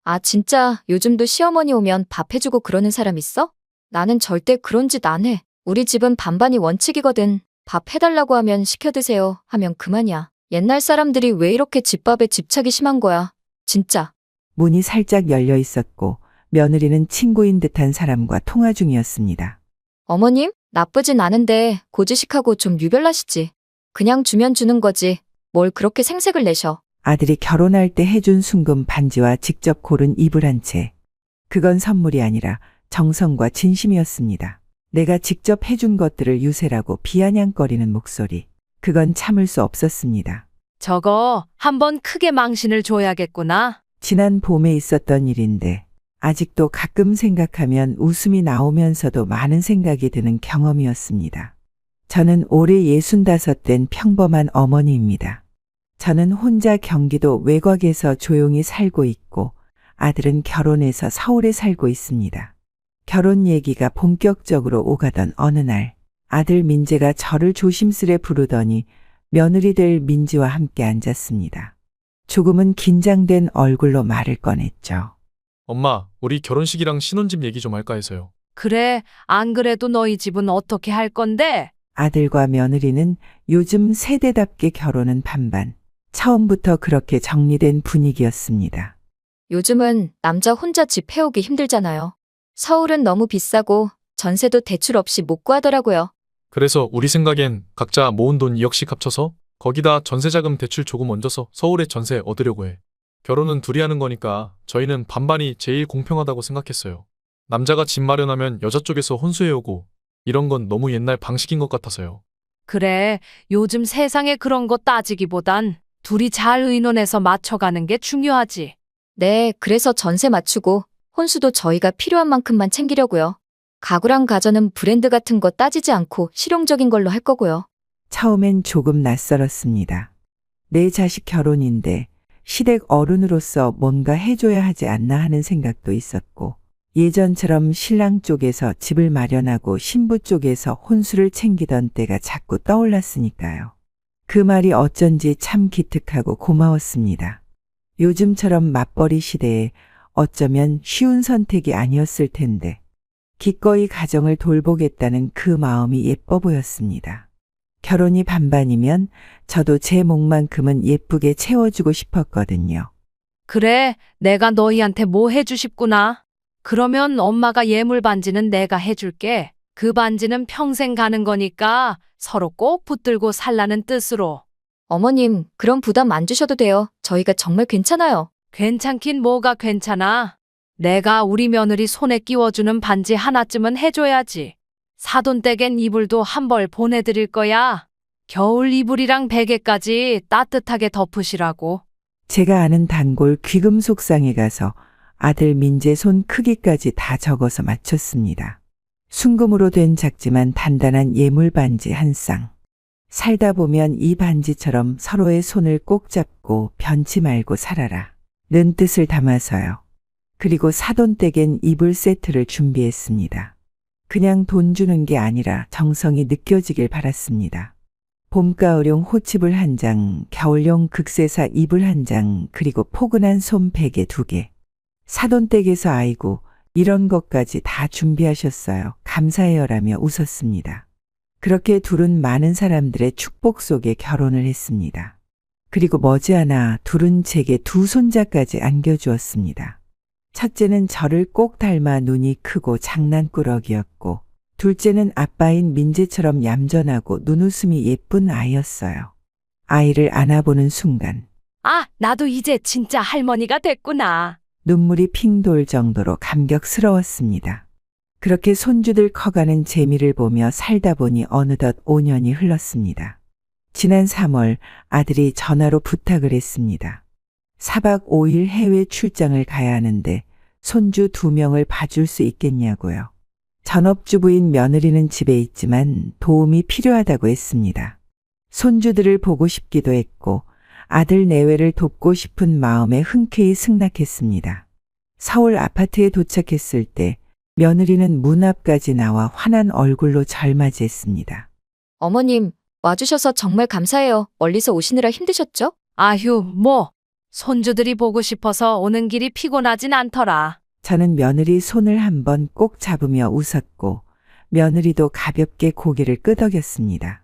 아, 진짜 요즘도 시어머니 오면 밥 해주고 그러는 사람 있어? 나는 절대 그런 짓 안 해. 우리 집은 반반이 원칙이거든. 밥 해달라고 하면 시켜 드세요 하면 그만이야. 옛날 사람들이 왜 이렇게 집밥에 집착이 심한 거야? 진짜. 문이 살짝 열려 있었고 며느리는 친구인 듯한 사람과 통화 중이었습니다. 어머님, 나쁘진 않은데 고지식하고 좀 유별나시지. 그냥 주면 주는 거지. 뭘 그렇게 생색을 내셔. 아들이 결혼할 때 해준 순금 반지와 직접 고른 이불 한 채. 그건 선물이 아니라 정성과 진심이었습니다. 내가 직접 해준 것들을 유세라고 비아냥거리는 목소리. 그건 참을 수 없었습니다. 저거 한번 크게 망신을 줘야겠구나. 지난 봄에 있었던 일인데 아직도 가끔 생각하면 웃음이 나오면서도 많은 생각이 드는 경험이었습니다. 저는 올해 65된 평범한 어머니입니다. 저는 혼자 경기도 외곽에서 조용히 살고 있고 아들은 결혼해서 서울에 살고 있습니다. 결혼 얘기가 본격적으로 오가던 어느 날 아들 민재가 저를 조심스레 부르더니 며느리 될 민지와 함께 앉았습니다. 조금은 긴장된 얼굴로 말을 꺼냈죠. 엄마, 우리 결혼식이랑 신혼집 얘기 좀 할까 해서요. 그래, 안 그래도 너희 집은 어떻게 할 건데? 아들과 며느리는 요즘 세대답게 결혼은 반반. 처음부터 그렇게 정리된 분위기였습니다. 요즘은 남자 혼자 집 해오기 힘들잖아요. 서울은 너무 비싸고 전세도 대출 없이 못 구하더라고요. 그래서 우리 생각엔 각자 모은 돈 2억씩 합쳐서 거기다 전세자금 대출 조금 얹어서 서울에 전세 얻으려고 해. 결혼은 둘이 하는 거니까 저희는 반반이 제일 공평하다고 생각했어요. 남자가 집 마련하면 여자 쪽에서 혼수해오고 이런 건 너무 옛날 방식인 것 같아서요. 그래, 요즘 세상에 그런 거 따지기보단 둘이 잘 의논해서 맞춰가는 게 중요하지. 네, 그래서 전세 맞추고 혼수도 저희가 필요한 만큼만 챙기려고요. 가구랑 가전은 브랜드 같은 거 따지지 않고 실용적인 걸로 할 거고요. 처음엔 조금 낯설었습니다. 내 자식 결혼인데 시댁 어른으로서 뭔가 해줘야 하지 않나 하는 생각도 있었고 예전처럼 신랑 쪽에서 집을 마련하고 신부 쪽에서 혼수를 챙기던 때가 자꾸 떠올랐으니까요. 그 말이 어쩐지 참 기특하고 고마웠습니다. 요즘처럼 맞벌이 시대에 어쩌면 쉬운 선택이 아니었을 텐데 기꺼이 가정을 돌보겠다는 그 마음이 예뻐 보였습니다. 결혼이 반반이면 저도 제 몫만큼은 예쁘게 채워주고 싶었거든요. 그래, 내가 너희한테 뭐 해주 싶구나. 그러면 엄마가 예물 반지는 내가 해줄게. 그 반지는 평생 가는 거니까 서로 꼭 붙들고 살라는 뜻으로. 어머님, 그런 부담 안 주셔도 돼요. 저희가 정말 괜찮아요. 괜찮긴 뭐가 괜찮아. 내가 우리 며느리 손에 끼워주는 반지 하나쯤은 해줘야지. 사돈댁엔 이불도 한 벌 보내드릴 거야. 겨울 이불이랑 베개까지 따뜻하게 덮으시라고. 제가 아는 단골 귀금속상에 가서 아들 민재 손 크기까지 다 적어서 맞췄습니다. 순금으로 된 작지만 단단한 예물 반지 한 쌍. 살다 보면 이 반지처럼 서로의 손을 꼭 잡고 변치 말고 살아라. 는 뜻을 담아서요. 그리고 사돈댁엔 이불 세트를 준비했습니다. 그냥 돈 주는 게 아니라 정성이 느껴지길 바랐습니다. 봄가을용 호치불 한 장, 겨울용 극세사 이불 한 장, 그리고 포근한 솜 베개 2개. 사돈댁에서 아이고 이런 것까지 다 준비하셨어요. 감사해요라며 웃었습니다. 그렇게 둘은 많은 사람들의 축복 속에 결혼을 했습니다. 그리고 머지않아 둘은 제게 2 손자까지 안겨주었습니다. 첫째는 저를 꼭 닮아 눈이 크고 장난꾸러기였고 둘째는 아빠인 민재처럼 얌전하고 눈웃음이 예쁜 아이였어요. 아이를 안아보는 순간 아, 나도 이제 진짜 할머니가 됐구나. 눈물이 핑 돌 정도로 감격스러웠습니다. 그렇게 손주들 커가는 재미를 보며 살다 보니 어느덧 5년이 흘렀습니다. 지난 3월 아들이 전화로 부탁을 했습니다. 4박 5일 해외 출장을 가야 하는데 손주 2명을 봐줄 수 있겠냐고요. 전업주부인 며느리는 집에 있지만 도움이 필요하다고 했습니다. 손주들을 보고 싶기도 했고 아들 내외를 돕고 싶은 마음에 흔쾌히 승낙했습니다. 서울 아파트에 도착했을 때 며느리는 문 앞까지 나와 환한 얼굴로 절 맞이했습니다. 어머님, 와주셔서 정말 감사해요. 멀리서 오시느라 힘드셨죠? 아휴, 뭐. 손주들이 보고 싶어서 오는 길이 피곤하진 않더라. 저는 며느리 손을 한번 꼭 잡으며 웃었고 며느리도 가볍게 고개를 끄덕였습니다.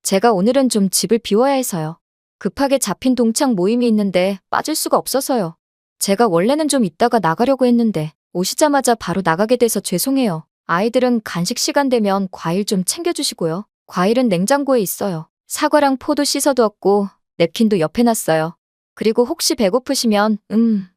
제가 오늘은 좀 집을 비워야 해서요. 급하게 잡힌 동창 모임이 있는데 빠질 수가 없어서요. 제가 원래는 좀 있다가 나가려고 했는데 오시자마자 바로 나가게 돼서 죄송해요. 아이들은 간식 시간 되면 과일 좀 챙겨주시고요. 과일은 냉장고에 있어요. 사과랑 포도 씻어두었고 냅킨도 옆에 놨어요. 그리고 혹시 배고프시면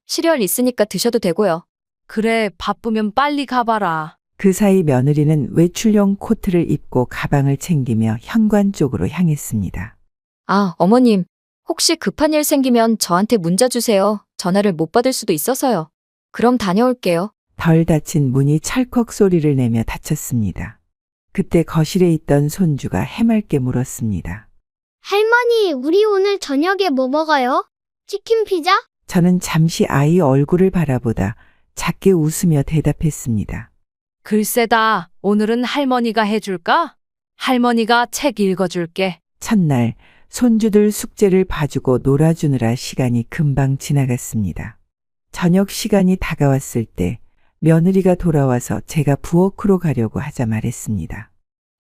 시리얼 있으니까 드셔도 되고요. 그래, 바쁘면 빨리 가봐라. 그 사이 며느리는 외출용 코트를 입고 가방을 챙기며 현관 쪽으로 향했습니다. 아, 어머님. 혹시 급한 일 생기면 저한테 문자 주세요. 전화를 못 받을 수도 있어서요. 그럼 다녀올게요. 덜 닫힌 문이 찰컥 소리를 내며 닫혔습니다. 그때 거실에 있던 손주가 해맑게 물었습니다. 할머니, 우리 오늘 저녁에 뭐 먹어요? 치킨 피자? 저는 잠시 아이 얼굴을 바라보다 작게 웃으며 대답했습니다. 글쎄다, 오늘은 할머니가 해줄까? 할머니가 책 읽어줄게. 첫날 손주들 숙제를 봐주고 놀아주느라 시간이 금방 지나갔습니다. 저녁 시간이 다가왔을 때 며느리가 돌아와서 제가 부엌으로 가려고 하자 말했습니다.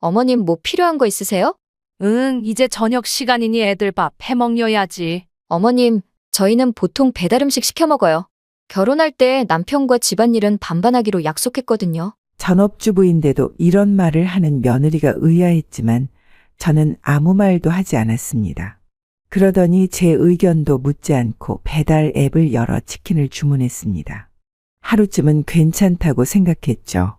어머님 뭐 필요한 거 있으세요? 응, 이제 저녁 시간이니 애들 밥 해먹여야지. 어머님, 저희는 보통 배달 음식 시켜 먹어요. 결혼할 때 남편과 집안일은 반반하기로 약속했거든요. 전업주부인데도 이런 말을 하는 며느리가 의아했지만 저는 아무 말도 하지 않았습니다. 그러더니 제 의견도 묻지 않고 배달 앱을 열어 치킨을 주문했습니다. 하루쯤은 괜찮다고 생각했죠.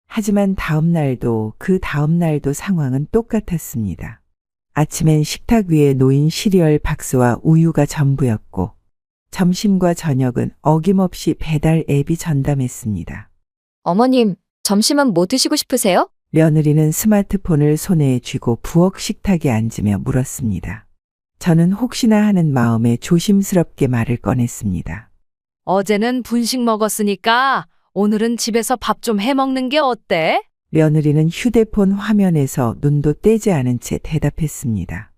하지만 다음 날도 그 다음 날도 상황은 똑같았습니다. 아침엔 식탁 위에 놓인 시리얼 박스와 우유가 전부였고 점심과 저녁은 어김없이 배달 앱이 전담했습니다. 어머님, 점심은 뭐 드시고 싶으세요? 며느리는 스마트폰을 손에 쥐고 부엌 식탁에 앉으며 물었습니다. 저는 혹시나 하는 마음에 조심스럽게 말을 꺼냈습니다. 어제는 분식 먹었으니까 오늘은 집에서 밥 좀 해먹는 게 어때? 며느리는 휴대폰 화면에서 눈도 떼지 않은 채 대답했습니다.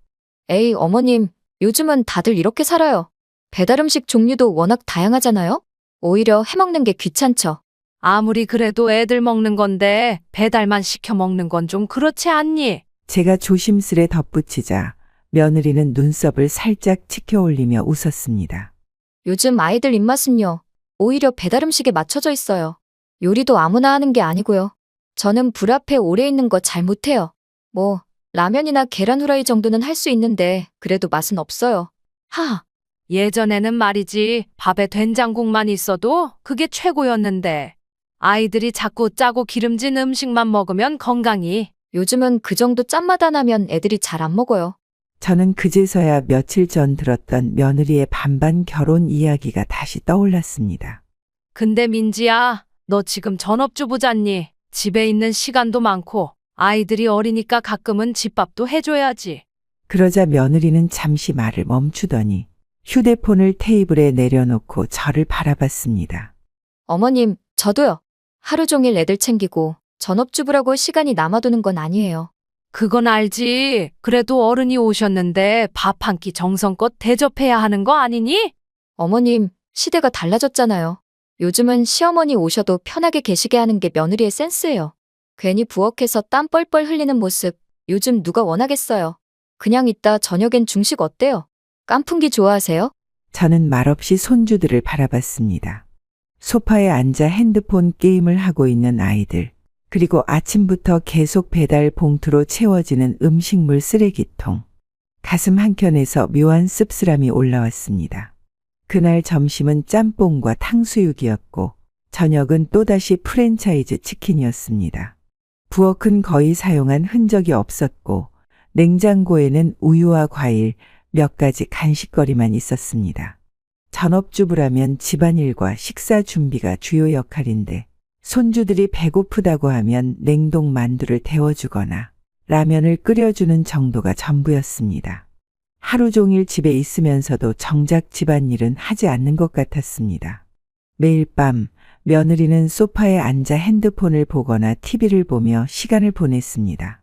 에이, 어머님, 요즘은 다들 이렇게 살아요. 배달 음식 종류도 워낙 다양하잖아요? 오히려 해먹는 게 귀찮죠. 아무리 그래도 애들 먹는 건데 배달만 시켜 먹는 건 좀 그렇지 않니? 제가 조심스레 덧붙이자 며느리는 눈썹을 살짝 치켜 올리며 웃었습니다. 요즘 아이들 입맛은요, 오히려 배달 음식에 맞춰져 있어요. 요리도 아무나 하는 게 아니고요. 저는 불 앞에 오래 있는 거 잘 못해요. 뭐, 라면이나 계란 후라이 정도는 할 수 있는데, 그래도 맛은 없어요. 하, 예전에는 말이지 밥에 된장국만 있어도 그게 최고였는데 아이들이 자꾸 짜고 기름진 음식만 먹으면 건강이. 요즘은 그 정도 짠맛 안 하면 애들이 잘 안 먹어요. 저는 그제서야 며칠 전 들었던 며느리의 반반 결혼 이야기가 다시 떠올랐습니다. 근데 민지야, 너 지금 전업주부잖니? 집에 있는 시간도 많고 아이들이 어리니까 가끔은 집밥도 해줘야지. 그러자 며느리는 잠시 말을 멈추더니 휴대폰을 테이블에 내려놓고 저를 바라봤습니다. 어머님, 저도요. 하루 종일 애들 챙기고 전업주부라고 시간이 남아도는 건 아니에요. 그건 알지. 그래도 어른이 오셨는데 밥 한 끼 정성껏 대접해야 하는 거 아니니? 어머님, 시대가 달라졌잖아요. 요즘은 시어머니 오셔도 편하게 계시게 하는 게 며느리의 센스예요. 괜히 부엌에서 땀 뻘뻘 흘리는 모습, 요즘 누가 원하겠어요. 그냥 이따 저녁엔 중식 어때요? 깐풍기 좋아하세요? 저는 말없이 손주들을 바라봤습니다. 소파에 앉아 핸드폰 게임을 하고 있는 아이들, 그리고 아침부터 계속 배달 봉투로 채워지는 음식물 쓰레기통. 가슴 한켠에서 묘한 씁쓸함이 올라왔습니다. 그날 점심은 짬뽕과 탕수육이었고 저녁은 또다시 프랜차이즈 치킨이었습니다. 부엌은 거의 사용한 흔적이 없었고 냉장고에는 우유와 과일, 몇 가지 간식거리만 있었습니다. 전업주부라면 집안일과 식사 준비가 주요 역할인데 손주들이 배고프다고 하면 냉동 만두를 데워주거나 라면을 끓여주는 정도가 전부였습니다. 하루 종일 집에 있으면서도 정작 집안일은 하지 않는 것 같았습니다. 매일 밤 며느리는 소파에 앉아 핸드폰을 보거나 TV를 보며 시간을 보냈습니다.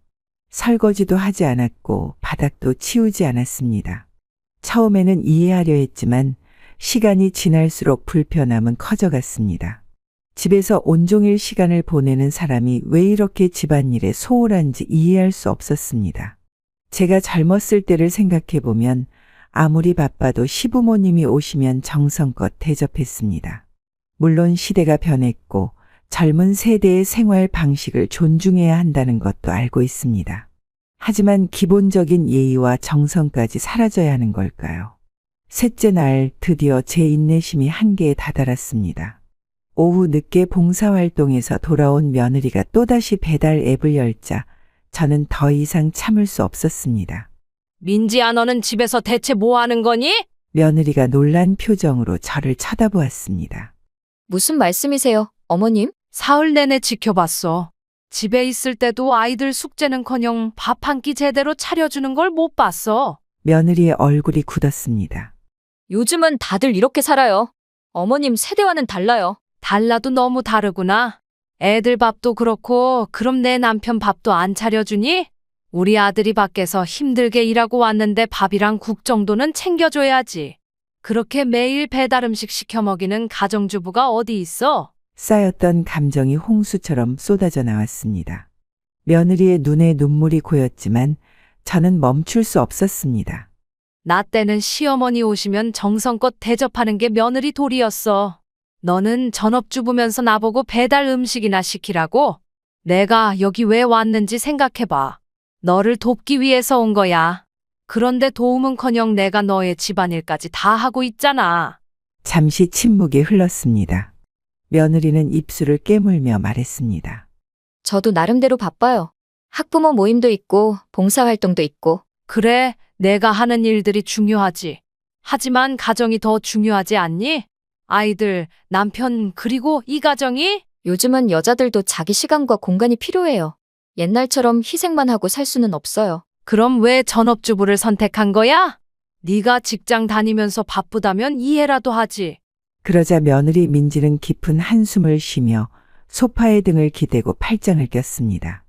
설거지도 하지 않았고 바닥도 치우지 않았습니다. 처음에는 이해하려 했지만 시간이 지날수록 불편함은 커져갔습니다. 집에서 온종일 시간을 보내는 사람이 왜 이렇게 집안일에 소홀한지 이해할 수 없었습니다. 제가 젊었을 때를 생각해보면 아무리 바빠도 시부모님이 오시면 정성껏 대접했습니다. 물론 시대가 변했고 젊은 세대의 생활 방식을 존중해야 한다는 것도 알고 있습니다. 하지만 기본적인 예의와 정성까지 사라져야 하는 걸까요? 셋째 날 드디어 제 인내심이 한계에 다다랐습니다. 오후 늦게 봉사활동에서 돌아온 며느리가 또다시 배달 앱을 열자 저는 더 이상 참을 수 없었습니다. 민지야, 너는 집에서 대체 뭐 하는 거니? 며느리가 놀란 표정으로 저를 쳐다보았습니다. 무슨 말씀이세요, 어머님? 사흘 내내 지켜봤어. 집에 있을 때도 아이들 숙제는커녕 밥 한 끼 제대로 차려주는 걸 못 봤어. 며느리의 얼굴이 굳었습니다. 요즘은 다들 이렇게 살아요. 어머님 세대와는 달라요. 달라도 너무 다르구나. 애들 밥도 그렇고 그럼 내 남편 밥도 안 차려주니? 우리 아들이 밖에서 힘들게 일하고 왔는데 밥이랑 국 정도는 챙겨줘야지. 그렇게 매일 배달 음식 시켜 먹이는 가정주부가 어디 있어? 쌓였던 감정이 홍수처럼 쏟아져 나왔습니다. 며느리의 눈에 눈물이 고였지만 저는 멈출 수 없었습니다. 나 때는 시어머니 오시면 정성껏 대접하는 게 며느리 도리였어. 너는 전업주부면서 나보고 배달 음식이나 시키라고? 내가 여기 왜 왔는지 생각해봐. 너를 돕기 위해서 온 거야. 그런데 도움은커녕 내가 너의 집안일까지 다 하고 있잖아. 잠시 침묵이 흘렀습니다. 며느리는 입술을 깨물며 말했습니다. 저도 나름대로 바빠요. 학부모 모임도 있고 봉사활동도 있고. 그래, 내가 하는 일들이 중요하지. 하지만 가정이 더 중요하지 않니? 아이들, 남편, 그리고 이 가정이? 요즘은 여자들도 자기 시간과 공간이 필요해요. 옛날처럼 희생만 하고 살 수는 없어요. 그럼 왜 전업주부를 선택한 거야? 네가 직장 다니면서 바쁘다면 이해라도 하지. 그러자 며느리 민지는 깊은 한숨을 쉬며 소파에 등을 기대고 팔짱을 꼈습니다.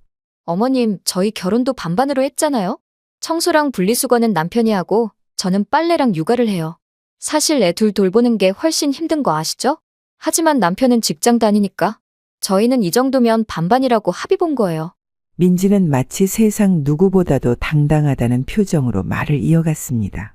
어머님, 저희 결혼도 반반으로 했잖아요. 청소랑 분리수거는 남편이 하고 저는 빨래랑 육아를 해요. 사실 애 둘 돌보는 게 훨씬 힘든 거 아시죠? 하지만 남편은 직장 다니니까 저희는 이 정도면 반반이라고 합의 본 거예요. 민지는 마치 세상 누구보다도 당당하다는 표정으로 말을 이어갔습니다.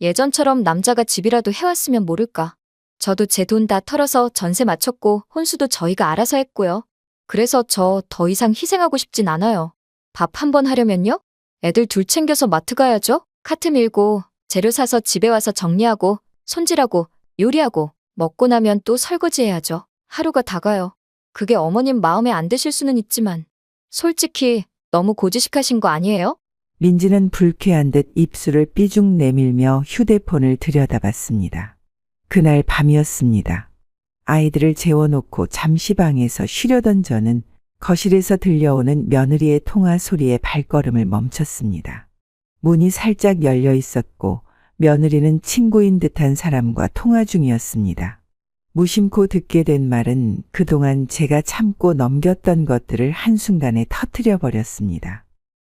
예전처럼 남자가 집이라도 해왔으면 모를까. 저도 제 돈 다 털어서 전세 맞췄고 혼수도 저희가 알아서 했고요. 그래서 저 더 이상 희생하고 싶진 않아요. 밥 한 번 하려면요? 애들 둘 챙겨서 마트 가야죠? 카트 밀고 재료 사서 집에 와서 정리하고 손질하고 요리하고 먹고 나면 또 설거지해야죠. 하루가 다 가요. 그게 어머님 마음에 안 드실 수는 있지만 솔직히 너무 고지식하신 거 아니에요? 민지는 불쾌한 듯 입술을 삐죽 내밀며 휴대폰을 들여다봤습니다. 그날 밤이었습니다. 아이들을 재워놓고 잠시 방에서 쉬려던 저는 거실에서 들려오는 며느리의 통화 소리에 발걸음을 멈췄습니다. 문이 살짝 열려 있었고 며느리는 친구인 듯한 사람과 통화 중이었습니다. 무심코 듣게 된 말은 그동안 제가 참고 넘겼던 것들을 한순간에 터뜨려 버렸습니다.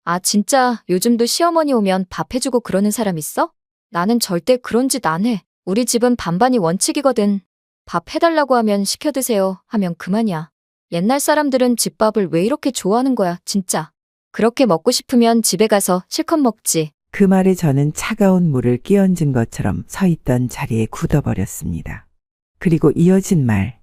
아, 진짜 요즘도 시어머니 오면 밥 해주고 그러는 사람 있어? 나는 절대 그런 짓 안 해. 우리 집은 반반이 원칙이거든. 밥 해달라고 하면 시켜 드세요 하면 그만이야. 옛날 사람들은 집밥을 왜 이렇게 좋아하는 거야, 진짜. 그렇게 먹고 싶으면 집에 가서 실컷 먹지. 그 말에 저는 차가운 물을 끼얹은 것처럼 서 있던 자리에 굳어버렸습니다. 그리고 이어진 말.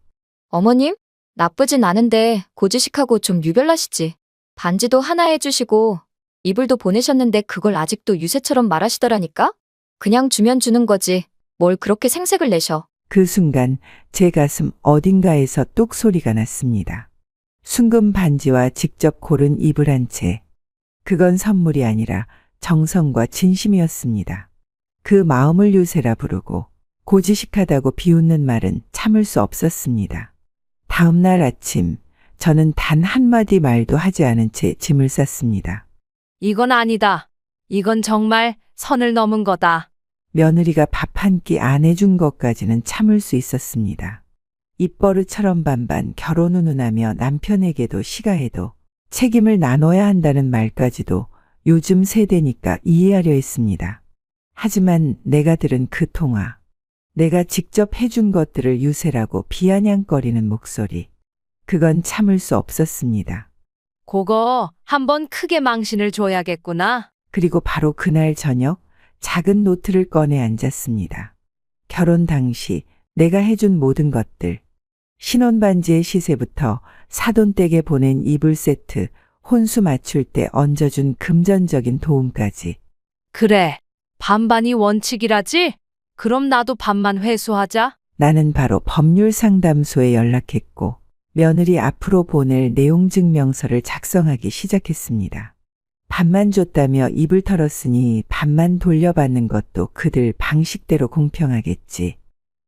어머님? 나쁘진 않은데 고지식하고 좀 유별나시지. 반지도 하나 해주시고 이불도 보내셨는데 그걸 아직도 유세처럼 말하시더라니까? 그냥 주면 주는 거지. 뭘 그렇게 생색을 내셔. 그 순간 제 가슴 어딘가에서 뚝 소리가 났습니다. 순금 반지와 직접 고른 이불 한 채. 그건 선물이 아니라 정성과 진심이었습니다. 그 마음을 유세라 부르고 고지식하다고 비웃는 말은 참을 수 없었습니다. 다음 날 아침 저는 단 한마디 말도 하지 않은 채 짐을 쌌습니다. 이건 아니다. 이건 정말 선을 넘은 거다. 며느리가 밥 한 끼 안 해준 것까지는 참을 수 있었습니다. 입버릇처럼 반반 결혼 운운하며 남편에게도 시가해도 책임을 나눠야 한다는 말까지도 요즘 세대니까 이해하려 했습니다. 하지만 내가 들은 그 통화, 내가 직접 해준 것들을 유세라고 비아냥거리는 목소리. 그건 참을 수 없었습니다. 그거 한번 크게 망신을 줘야겠구나. 그리고 바로 그날 저녁 작은 노트를 꺼내 앉았습니다. 결혼 당시 내가 해준 모든 것들. 신혼반지의 시세부터 사돈댁에 보낸 이불 세트, 혼수 맞출 때 얹어준 금전적인 도움까지. 그래, 반반이 원칙이라지? 그럼 나도 반만 회수하자. 나는 바로 법률상담소에 연락했고 며느리 앞으로 보낼 내용증명서를 작성하기 시작했습니다. 반만 줬다며 입을 털었으니 반만 돌려받는 것도 그들 방식대로 공평하겠지.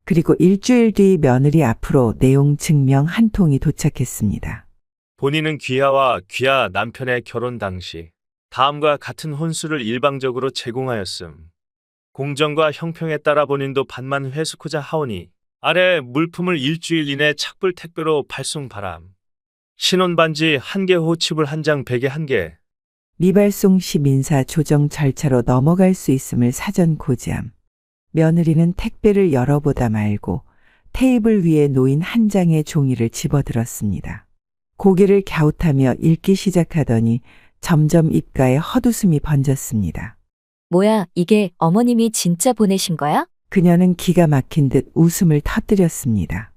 그리고 일주일 뒤 며느리 앞으로 내용 증명 한 통이 도착했습니다. 본인은 귀하와 귀하 남편의 결혼 당시 다음과 같은 혼수를 일방적으로 제공하였음. 공정과 형평에 따라 본인도 반만 회수코자 하오니 아래 물품을 일주일 이내 착불 택배로 발송 바람. 신혼반지 1개, 호치불 1장, 베개 1개. 미발송 시 민사 조정 절차로 넘어갈 수 있음을 사전 고지함. 며느리는 택배를 열어보다 말고 테이블 위에 놓인 한 장의 종이를 집어들었습니다. 고개를 갸웃하며 읽기 시작하더니 점점 입가에 헛웃음이 번졌습니다. 뭐야, 이게 어머님이 진짜 보내신 거야? 그녀는 기가 막힌 듯 웃음을 터뜨렸습니다.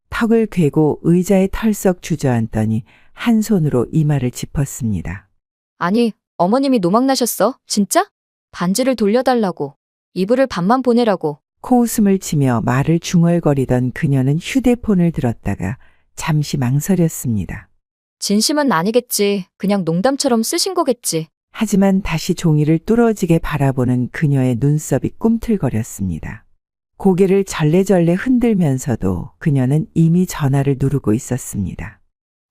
턱을 괴고 의자에 털썩 주저앉더니 한 손으로 이마를 짚었습니다. 아니, 어머님이 노망나셨어? 진짜? 반지를 돌려달라고. 이불을 반만 보내라고. 코웃음을 치며 말을 중얼거리던 그녀는 휴대폰을 들었다가 잠시 망설였습니다. 진심은 아니겠지. 그냥 농담처럼 쓰신 거겠지. 하지만 다시 종이를 뚫어지게 바라보는 그녀의 눈썹이 꿈틀거렸습니다. 고개를 절레절레 흔들면서도 그녀는 이미 전화를 누르고 있었습니다.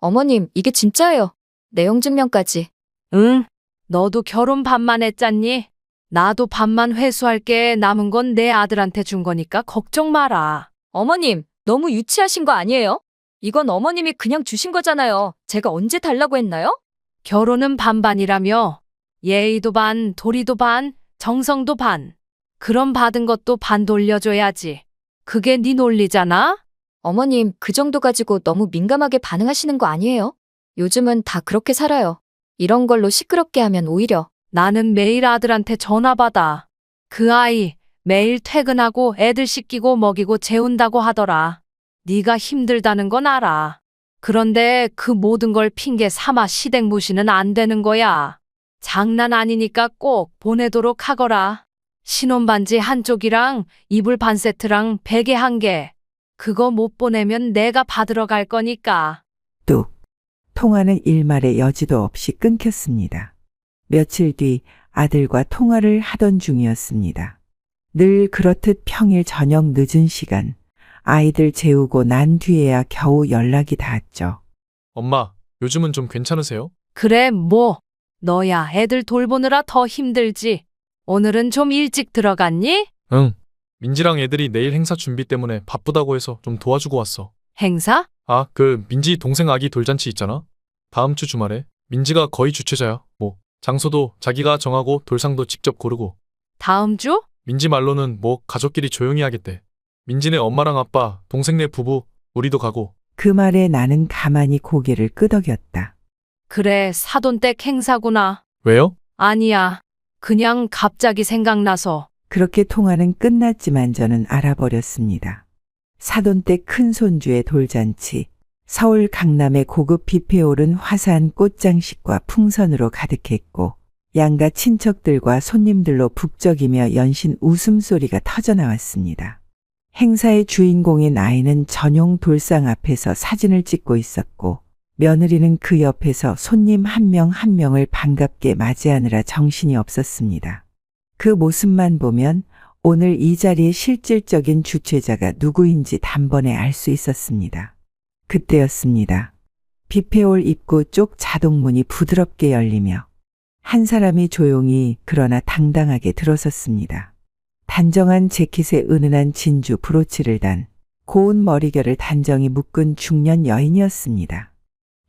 어머님, 이게 진짜예요. 내용 증명까지. 응, 너도 결혼 반만 했잖니? 나도 반만 회수할게. 남은 건 내 아들한테 준 거니까 걱정 마라. 어머님, 너무 유치하신 거 아니에요? 이건 어머님이 그냥 주신 거잖아요. 제가 언제 달라고 했나요? 결혼은 반반이라며. 예의도 반, 도리도 반, 정성도 반. 그럼 받은 것도 반 돌려줘야지. 그게 네 논리잖아? 어머님, 그 정도 가지고 너무 민감하게 반응하시는 거 아니에요? 요즘은 다 그렇게 살아요. 이런 걸로 시끄럽게 하면 오히려. 나는 매일 아들한테 전화 받아. 그 아이 매일 퇴근하고 애들 씻기고 먹이고 재운다고 하더라. 네가 힘들다는 건 알아. 그런데 그 모든 걸 핑계 삼아 시댁 무시는 안 되는 거야. 장난 아니니까 꼭 보내도록 하거라. 신혼반지 한쪽이랑 이불 반 세트랑 베개 1개. 그거 못 보내면 내가 받으러 갈 거니까. 뚝. 통화는 일말의 여지도 없이 끊겼습니다. 며칠 뒤 아들과 통화를 하던 중이었습니다. 늘 그렇듯 평일 저녁 늦은 시간, 아이들 재우고 난 뒤에야 겨우 연락이 닿았죠. 엄마, 요즘은 좀 괜찮으세요? 그래 뭐. 너야 애들 돌보느라 더 힘들지. 오늘은 좀 일찍 들어갔니? 응. 민지랑 애들이 내일 행사 준비 때문에 바쁘다고 해서 좀 도와주고 왔어. 행사? 아, 그 민지 동생 아기 돌잔치 있잖아. 다음 주 주말에. 민지가 거의 주최자야. 뭐 장소도 자기가 정하고 돌상도 직접 고르고. 다음 주? 민지 말로는 뭐 가족끼리 조용히 하겠대. 민지네 엄마랑 아빠, 동생네 부부, 우리도 가고. 그 말에 나는 가만히 고개를 끄덕였다. 그래, 사돈댁 행사구나. 왜요? 아니야. 그냥 갑자기 생각나서. 그렇게 통화는 끝났지만 저는 알아버렸습니다. 사돈댁 큰손주의 돌잔치, 서울 강남의 고급 뷔페에 오른 화사한 꽃장식과 풍선으로 가득했고 양가 친척들과 손님들로 북적이며 연신 웃음소리가 터져나왔습니다. 행사의 주인공인 아이는 전용 돌상 앞에서 사진을 찍고 있었고 며느리는 그 옆에서 손님 한 명 한 명을 반갑게 맞이하느라 정신이 없었습니다. 그 모습만 보면 오늘 이 자리의 실질적인 주최자가 누구인지 단번에 알 수 있었습니다. 그때였습니다. 뷔페홀 입구 쪽 자동문이 부드럽게 열리며 한 사람이 조용히 그러나 당당하게 들어섰습니다. 단정한 재킷에 은은한 진주 브로치를 단 고운 머리결을 단정히 묶은 중년 여인이었습니다.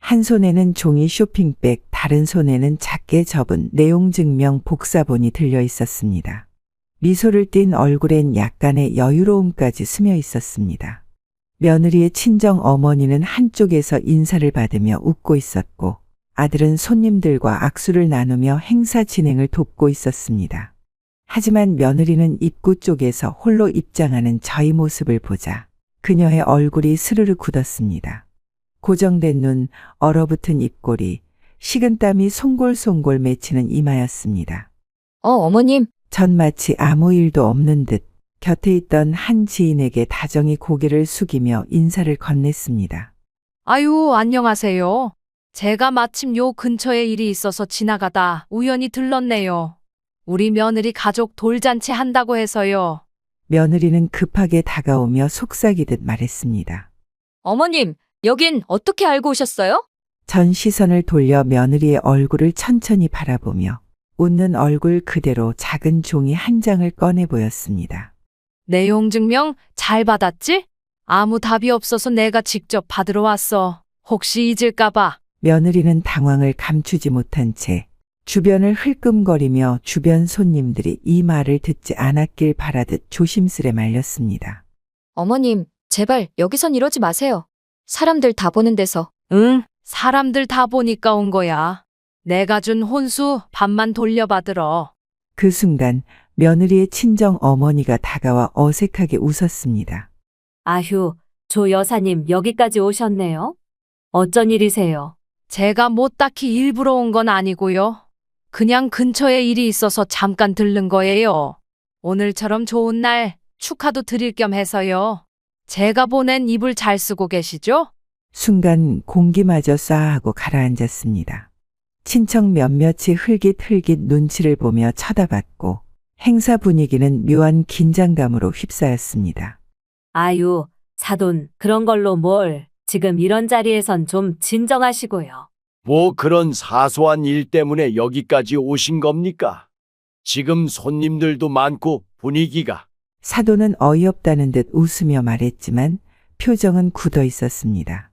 한 손에는 종이 쇼핑백, 다른 손에는 작게 접은 내용증명 복사본이 들려 있었습니다. 미소를 띤 얼굴엔 약간의 여유로움까지 스며 있었습니다. 며느리의 친정 어머니는 한쪽에서 인사를 받으며 웃고 있었고 아들은 손님들과 악수를 나누며 행사 진행을 돕고 있었습니다. 하지만 며느리는 입구 쪽에서 홀로 입장하는 저희 모습을 보자 그녀의 얼굴이 스르르 굳었습니다. 고정된 눈, 얼어붙은 입꼬리, 식은땀이 송골송골 맺히는 이마였습니다. 어머님, 전 마치 아무 일도 없는 듯 곁에 있던 한 지인에게 다정히 고개를 숙이며 인사를 건넸습니다. 아유, 안녕하세요. 제가 마침 요 근처에 일이 있어서 지나가다 우연히 들렀네요. 우리 며느리 가족 돌잔치 한다고 해서요. 며느리는 급하게 다가오며 속삭이듯 말했습니다. 어머님, 여긴 어떻게 알고 오셨어요? 전 시선을 돌려 며느리의 얼굴을 천천히 바라보며 웃는 얼굴 그대로 작은 종이 한 장을 꺼내 보였습니다. 내용 증명 잘 받았지? 아무 답이 없어서 내가 직접 받으러 왔어. 혹시 잊을까봐. 며느리는 당황을 감추지 못한 채 주변을 흘끔거리며 주변 손님들이 이 말을 듣지 않았길 바라듯 조심스레 말렸습니다. 어머님, 제발 여기선 이러지 마세요. 사람들 다 보는 데서. 응, 사람들 다 보니까 온 거야. 내가 준 혼수 반만 돌려받으러. 그 순간 며느리의 친정 어머니가 다가와 어색하게 웃었습니다. 아휴, 조 여사님 여기까지 오셨네요. 어쩐 일이세요? 제가 뭐 딱히 일부러 온 건 아니고요. 그냥 근처에 일이 있어서 잠깐 들른 거예요. 오늘처럼 좋은 날 축하도 드릴 겸 해서요. 제가 보낸 이불 잘 쓰고 계시죠? 순간 공기마저 싸하고 가라앉았습니다. 친척 몇몇이 흘깃흘깃 눈치를 보며 쳐다봤고 행사 분위기는 묘한 긴장감으로 휩싸였습니다. 아유, 사돈, 그런 걸로 뭘. 지금 이런 자리에선 좀 진정하시고요. 뭐 그런 사소한 일 때문에 여기까지 오신 겁니까? 지금 손님들도 많고 분위기가. 사돈은 어이없다는 듯 웃으며 말했지만 표정은 굳어 있었습니다.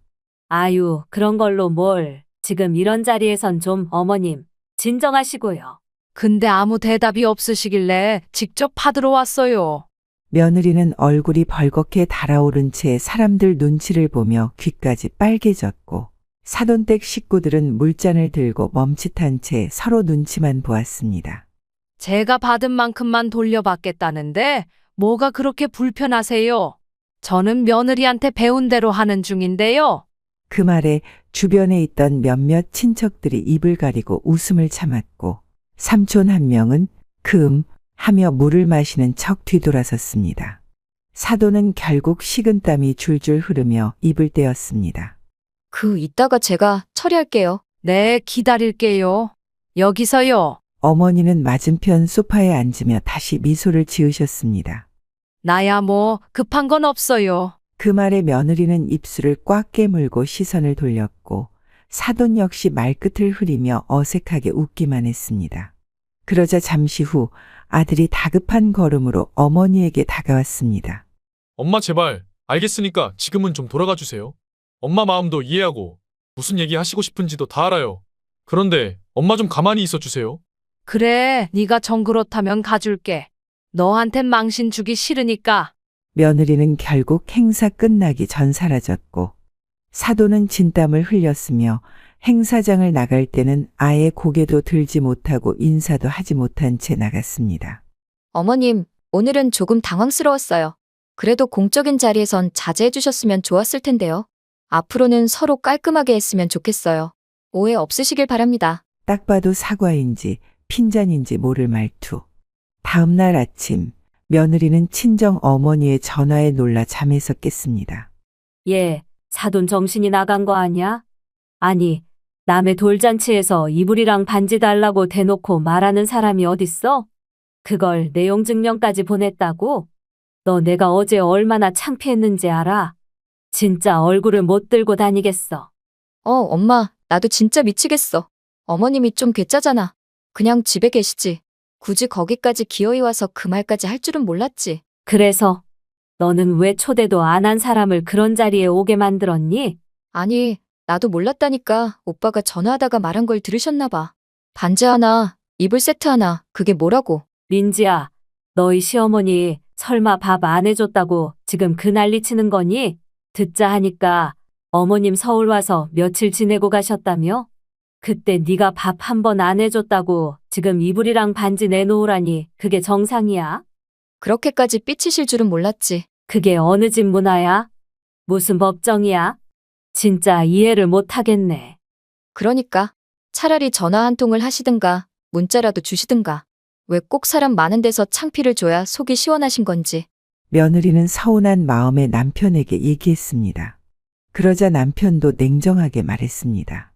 아유, 그런 걸로 뭘. 지금 이런 자리에선 좀 어머님, 진정하시고요. 근데 아무 대답이 없으시길래 직접 받으러 왔어요. 며느리는 얼굴이 벌겋게 달아오른 채 사람들 눈치를 보며 귀까지 빨개졌고 사돈댁 식구들은 물잔을 들고 멈칫한 채 서로 눈치만 보았습니다. 제가 받은 만큼만 돌려받겠다는데 뭐가 그렇게 불편하세요? 저는 며느리한테 배운 대로 하는 중인데요. 그 말에 주변에 있던 몇몇 친척들이 입을 가리고 웃음을 참았고 삼촌 한 명은 하며 물을 마시는 척 뒤돌아섰습니다. 사돈은 결국 식은땀이 줄줄 흐르며 입을 떼었습니다. 이따가 제가 처리할게요. 네, 기다릴게요. 여기서요. 어머니는 맞은편 소파에 앉으며 다시 미소를 지으셨습니다. 나야 뭐 급한 건 없어요. 그 말에 며느리는 입술을 꽉 깨물고 시선을 돌렸고 사돈 역시 말끝을 흐리며 어색하게 웃기만 했습니다. 그러자 잠시 후 아들이 다급한 걸음으로 어머니에게 다가왔습니다. 엄마 제발, 알겠으니까 지금은 좀 돌아가 주세요. 엄마 마음도 이해하고 무슨 얘기 하시고 싶은지도 다 알아요. 그런데 엄마 좀 가만히 있어 주세요. 그래, 네가 정 그렇다면 가줄게. 너한텐 망신 주기 싫으니까. 며느리는 결국 행사 끝나기 전 사라졌고 사돈은 진땀을 흘렸으며 행사장을 나갈 때는 아예 고개도 들지 못하고 인사도 하지 못한 채 나갔습니다. 어머님, 오늘은 조금 당황스러웠어요. 그래도 공적인 자리에선 자제해 주셨으면 좋았을 텐데요. 앞으로는 서로 깔끔하게 했으면 좋겠어요. 오해 없으시길 바랍니다. 딱 봐도 사과인지 핀잔인지 모를 말투. 다음 날 아침 며느리는 친정 어머니의 전화에 놀라 잠에서 깼습니다. 예, 사돈 정신이 나간 거 아니야? 아니, 남의 돌잔치에서 이불이랑 반지 달라고 대놓고 말하는 사람이 어딨어? 그걸 내용 증명까지 보냈다고? 너 내가 어제 얼마나 창피했는지 알아? 진짜 얼굴을 못 들고 다니겠어. 엄마, 나도 진짜 미치겠어. 어머님이 좀 괴짜잖아. 그냥 집에 계시지. 굳이 거기까지 기어이 와서 그 말까지 할 줄은 몰랐지. 그래서 너는 왜 초대도 안 한 사람을 그런 자리에 오게 만들었니? 아니, 나도 몰랐다니까 오빠가 전화하다가 말한 걸 들으셨나 봐. 반지 하나, 이불 세트 하나, 그게 뭐라고. 민지야, 너희 시어머니 설마 밥 안 해줬다고 지금 그 난리 치는 거니? 듣자 하니까 어머님 서울 와서 며칠 지내고 가셨다며? 그때 네가 밥 한 번 안 해줬다고 지금 이불이랑 반지 내놓으라니 그게 정상이야? 그렇게까지 삐치실 줄은 몰랐지. 그게 어느 집 문화야? 무슨 법정이야? 진짜 이해를 못 하겠네. 그러니까 차라리 전화 한 통을 하시든가 문자라도 주시든가. 왜 꼭 사람 많은 데서 창피를 줘야 속이 시원하신 건지. 며느리는 서운한 마음에 남편에게 얘기했습니다. 그러자 남편도 냉정하게 말했습니다.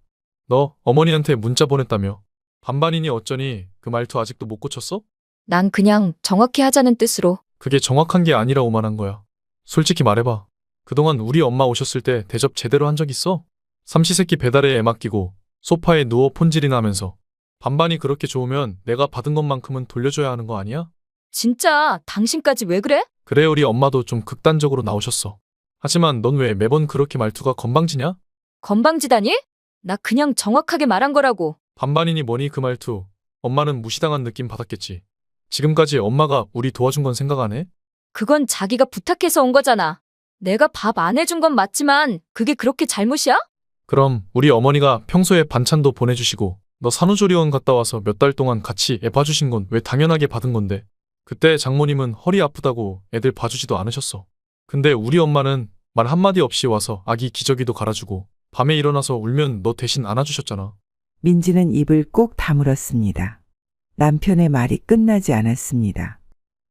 너 어머니한테 문자 보냈다며. 반반이니 어쩌니 그 말투 아직도 못 고쳤어? 난 그냥 정확히 하자는 뜻으로. 그게 정확한 게 아니라 오만한 거야. 솔직히 말해봐. 그동안 우리 엄마 오셨을 때 대접 제대로 한 적 있어? 삼시세끼 배달에 애 맡기고 소파에 누워 폰질이나 하면서. 반반이 그렇게 좋으면 내가 받은 것만큼은 돌려줘야 하는 거 아니야? 진짜 당신까지 왜 그래? 그래 우리 엄마도 좀 극단적으로 나오셨어. 하지만 넌 왜 매번 그렇게 말투가 건방지냐? 건방지다니? 나 그냥 정확하게 말한 거라고. 반반이니 뭐니 그 말투. 엄마는 무시당한 느낌 받았겠지. 지금까지 엄마가 우리 도와준 건 생각 안 해? 그건 자기가 부탁해서 온 거잖아. 내가 밥 안 해준 건 맞지만 그게 그렇게 잘못이야? 그럼 우리 어머니가 평소에 반찬도 보내주시고 너 산후조리원 갔다 와서 몇 달 동안 같이 애 봐주신 건 왜 당연하게 받은 건데. 그때 장모님은 허리 아프다고 애들 봐주지도 않으셨어. 근데 우리 엄마는 말 한마디 없이 와서 아기 기저귀도 갈아주고 밤에 일어나서 울면 너 대신 안아주셨잖아. 민지는 입을 꼭 다물었습니다. 남편의 말이 끝나지 않았습니다.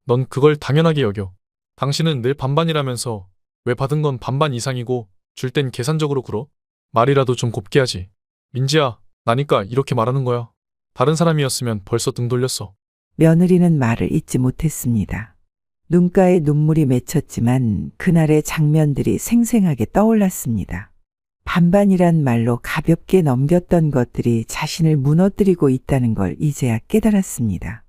넌 그걸 당연하게 여겨. 당신은 늘 반반이라면서 왜 받은 건 반반 이상이고 줄 땐 계산적으로 굴어? 말이라도 좀 곱게 하지. 민지야, 나니까 이렇게 말하는 거야. 다른 사람이었으면 벌써 등 돌렸어. 며느리는 말을 잇지 못했습니다. 눈가에 눈물이 맺혔지만 그날의 장면들이 생생하게 떠올랐습니다. 반반이란 말로 가볍게 넘겼던 것들이 자신을 무너뜨리고 있다는 걸 이제야 깨달았습니다.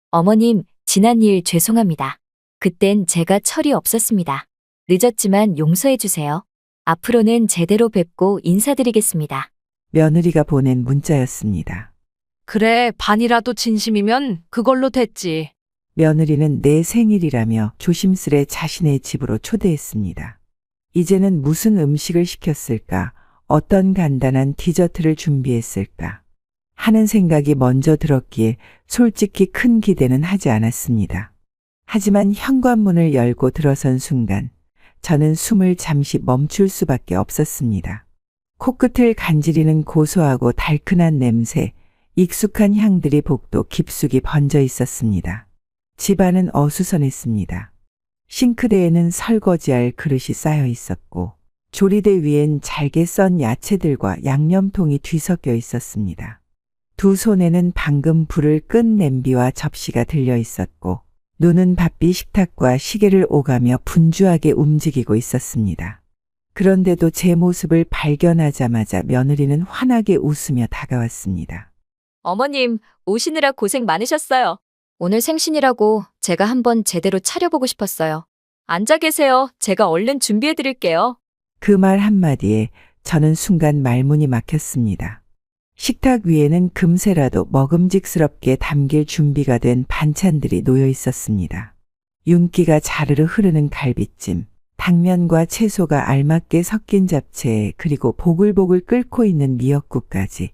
어머님, 지난 일 죄송합니다. 그땐 제가 철이 없었습니다. 늦었지만 용서해 주세요. 앞으로는 제대로 뵙고 인사드리겠습니다. 며느리가 보낸 문자였습니다. 그래, 반이라도 진심이면 그걸로 됐지. 며느리는 내 생일이라며 조심스레 자신의 집으로 초대했습니다. 이제는 무슨 음식을 시켰을까? 어떤 간단한 디저트를 준비했을까? 하는 생각이 먼저 들었기에 솔직히 큰 기대는 하지 않았습니다. 하지만 현관문을 열고 들어선 순간 저는 숨을 잠시 멈출 수밖에 없었습니다. 코끝을 간지리는 고소하고 달큰한 냄새, 익숙한 향들이 복도 깊숙이 번져 있었습니다. 집안은 어수선했습니다. 싱크대에는 설거지할 그릇이 쌓여 있었고 조리대 위엔 잘게 썬 야채들과 양념통이 뒤섞여 있었습니다. 두 손에는 방금 불을 끈 냄비와 접시가 들려 있었고 눈은 바삐 식탁과 시계를 오가며 분주하게 움직이고 있었습니다. 그런데도 제 모습을 발견하자마자 며느리는 환하게 웃으며 다가왔습니다. 어머님, 오시느라 고생 많으셨어요. 오늘 생신이라고 제가 한번 제대로 차려보고 싶었어요. 앉아 계세요. 제가 얼른 준비해 드릴게요. 그 말 한마디에 저는 순간 말문이 막혔습니다. 식탁 위에는 금세라도 먹음직스럽게 담길 준비가 된 반찬들이 놓여 있었습니다. 윤기가 자르르 흐르는 갈비찜, 당면과 채소가 알맞게 섞인 잡채, 그리고 보글보글 끓고 있는 미역국까지.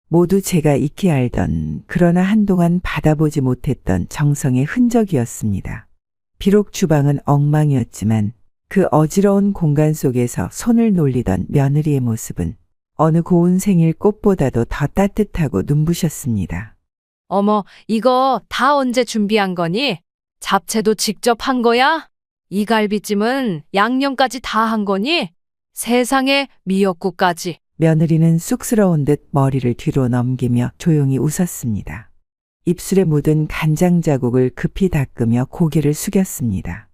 모두 제가 익히 알던 그러나 한동안 받아보지 못했던 정성의 흔적이었습니다. 비록 주방은 엉망이었지만 그 어지러운 공간 속에서 손을 놀리던 며느리의 모습은 어느 고운 생일 꽃보다도 더 따뜻하고 눈부셨습니다. 어머, 이거 다 언제 준비한 거니? 잡채도 직접 한 거야? 이 갈비찜은 양념까지 다 한 거니? 세상에, 미역국까지. 며느리는 쑥스러운 듯 머리를 뒤로 넘기며 조용히 웃었습니다. 입술에 묻은 간장 자국을 급히 닦으며 고개를 숙였습니다.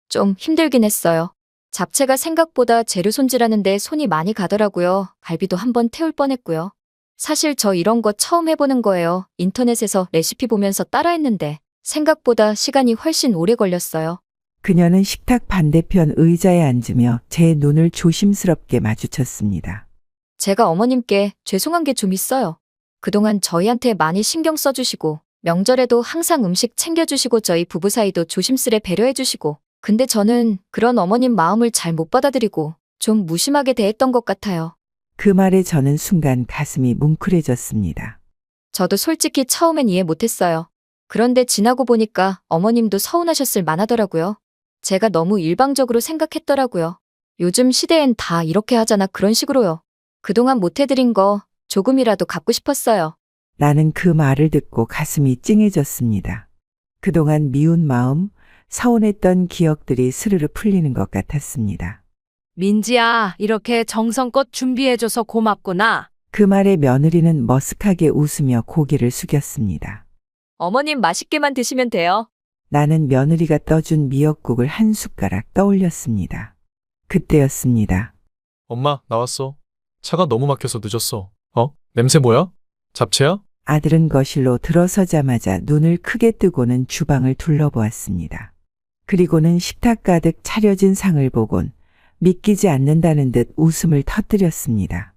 좀 힘들긴 했어요. 잡채가 생각보다 재료 손질하는데 손이 많이 가더라고요. 갈비도 한번 태울 뻔했고요. 사실 저 이런 거 처음 해보는 거예요. 인터넷에서 레시피 보면서 따라했는데 생각보다 시간이 훨씬 오래 걸렸어요. 그녀는 식탁 반대편 의자에 앉으며 제 눈을 조심스럽게 마주쳤습니다. 제가 어머님께 죄송한 게 좀 있어요. 그동안 저희한테 많이 신경 써주시고 명절에도 항상 음식 챙겨주시고 저희 부부 사이도 조심스레 배려해주시고. 근데 저는 그런 어머님 마음을 잘 못 받아들이고 좀 무심하게 대했던 것 같아요. 그 말에 저는 순간 가슴이 뭉클해졌습니다. 저도 솔직히 처음엔 이해 못했어요. 그런데 지나고 보니까 어머님도 서운하셨을 만하더라고요. 제가 너무 일방적으로 생각했더라고요. 요즘 시대엔 다 이렇게 하잖아 그런 식으로요. 그동안 못해드린 거 조금이라도 갚고 싶었어요. 나는 그 말을 듣고 가슴이 찡해졌습니다. 그동안 미운 마음, 서운했던 기억들이 스르르 풀리는 것 같았습니다. 민지야, 이렇게 정성껏 준비해줘서 고맙구나. 그 말에 며느리는 머쓱하게 웃으며 고개를 숙였습니다. 어머님 맛있게만 드시면 돼요. 나는 며느리가 떠준 미역국을 한 숟가락 떠올렸습니다. 그때였습니다. 엄마, 나왔어. 차가 너무 막혀서 늦었어. 냄새 뭐야? 잡채야? 아들은 거실로 들어서자마자 눈을 크게 뜨고는 주방을 둘러보았습니다. 그리고는 식탁 가득 차려진 상을 보곤 믿기지 않는다는 듯 웃음을 터뜨렸습니다.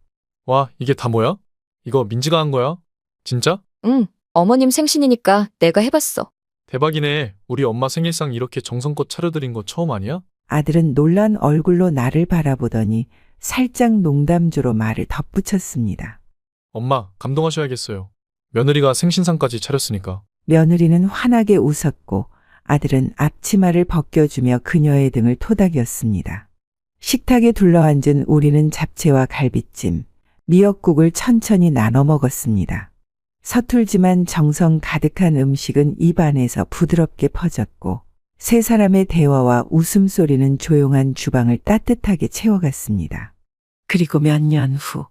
와, 이게 다 뭐야? 이거 민지가 한 거야? 진짜? 응, 어머님 생신이니까 내가 해봤어. 대박이네. 우리 엄마 생일상 이렇게 정성껏 차려드린 거 처음 아니야? 아들은 놀란 얼굴로 나를 바라보더니 살짝 농담조로 말을 덧붙였습니다. 엄마, 감동하셔야겠어요. 며느리가 생신상까지 차렸으니까. 며느리는 환하게 웃었고 아들은 앞치마를 벗겨주며 그녀의 등을 토닥였습니다. 식탁에 둘러앉은 우리는 잡채와 갈비찜, 미역국을 천천히 나눠 먹었습니다. 서툴지만 정성 가득한 음식은 입안에서 부드럽게 퍼졌고 세 사람의 대화와 웃음소리는 조용한 주방을 따뜻하게 채워갔습니다. 그리고 몇 년 후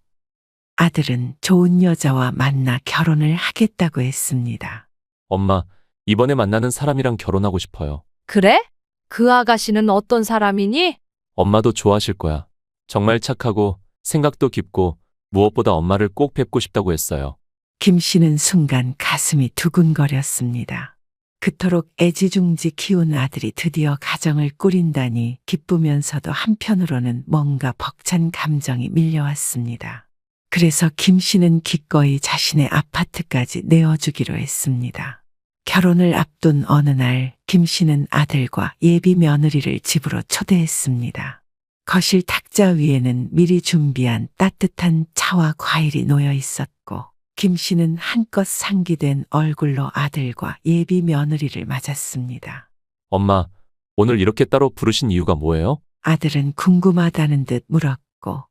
아들은 좋은 여자와 만나 결혼을 하겠다고 했습니다. 엄마, 이번에 만나는 사람이랑 결혼하고 싶어요. 그래? 그 아가씨는 어떤 사람이니? 엄마도 좋아하실 거야. 정말 착하고 생각도 깊고 무엇보다 엄마를 꼭 뵙고 싶다고 했어요. 김 씨는 순간 가슴이 두근거렸습니다. 그토록 애지중지 키운 아들이 드디어 가정을 꾸린다니 기쁘면서도 한편으로는 뭔가 벅찬 감정이 밀려왔습니다. 그래서 김 씨는 기꺼이 자신의 아파트까지 내어주기로 했습니다. 결혼을 앞둔 어느 날 김 씨는 아들과 예비 며느리를 집으로 초대했습니다. 거실 탁자 위에는 미리 준비한 따뜻한 차와 과일이 놓여 있었고 김 씨는 한껏 상기된 얼굴로 아들과 예비 며느리를 맞았습니다. 엄마, 오늘 이렇게 따로 부르신 이유가 뭐예요? 아들은 궁금하다는 듯 물었고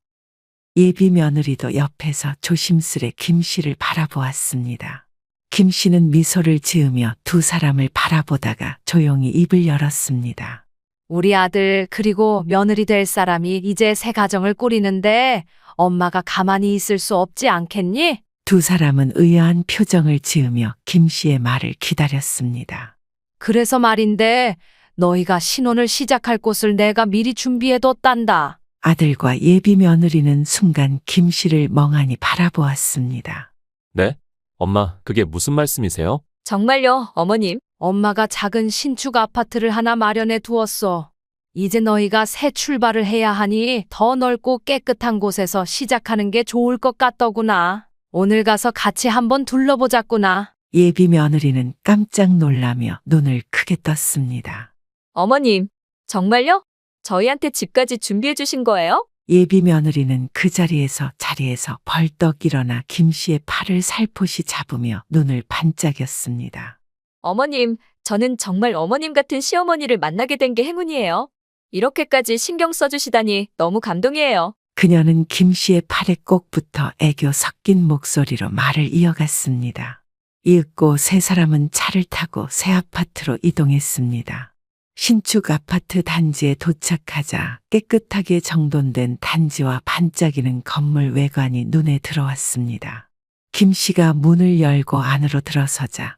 예비 며느리도 옆에서 조심스레 김 씨를 바라보았습니다. 김 씨는 미소를 지으며 두 사람을 바라보다가 조용히 입을 열었습니다. 우리 아들 그리고 며느리 될 사람이 이제 새 가정을 꾸리는데 엄마가 가만히 있을 수 없지 않겠니? 두 사람은 의아한 표정을 지으며 김 씨의 말을 기다렸습니다. 그래서 말인데 너희가 신혼을 시작할 곳을 내가 미리 준비해뒀단다. 아들과 예비 며느리는 순간 김 씨를 멍하니 바라보았습니다. 네? 엄마, 그게 무슨 말씀이세요? 정말요, 어머님. 엄마가 작은 신축 아파트를 하나 마련해 두었어. 이제 너희가 새 출발을 해야 하니 더 넓고 깨끗한 곳에서 시작하는 게 좋을 것 같더구나. 오늘 가서 같이 한번 둘러보자꾸나. 예비 며느리는 깜짝 놀라며 눈을 크게 떴습니다. 어머님, 정말요? 저희한테 집까지 준비해 주신 거예요? 예비 며느리는 그 자리에서 벌떡 일어나 김 씨의 팔을 살포시 잡으며 눈을 반짝였습니다. 어머님, 저는 정말 어머님 같은 시어머니를 만나게 된 게 행운이에요. 이렇게까지 신경 써주시다니 너무 감동이에요. 그녀는 김 씨의 팔에 꼭 붙어 애교 섞인 목소리로 말을 이어갔습니다. 이윽고 세 사람은 차를 타고 새 아파트로 이동했습니다. 신축 아파트 단지에 도착하자 깨끗하게 정돈된 단지와 반짝이는 건물 외관이 눈에 들어왔습니다. 김 씨가 문을 열고 안으로 들어서자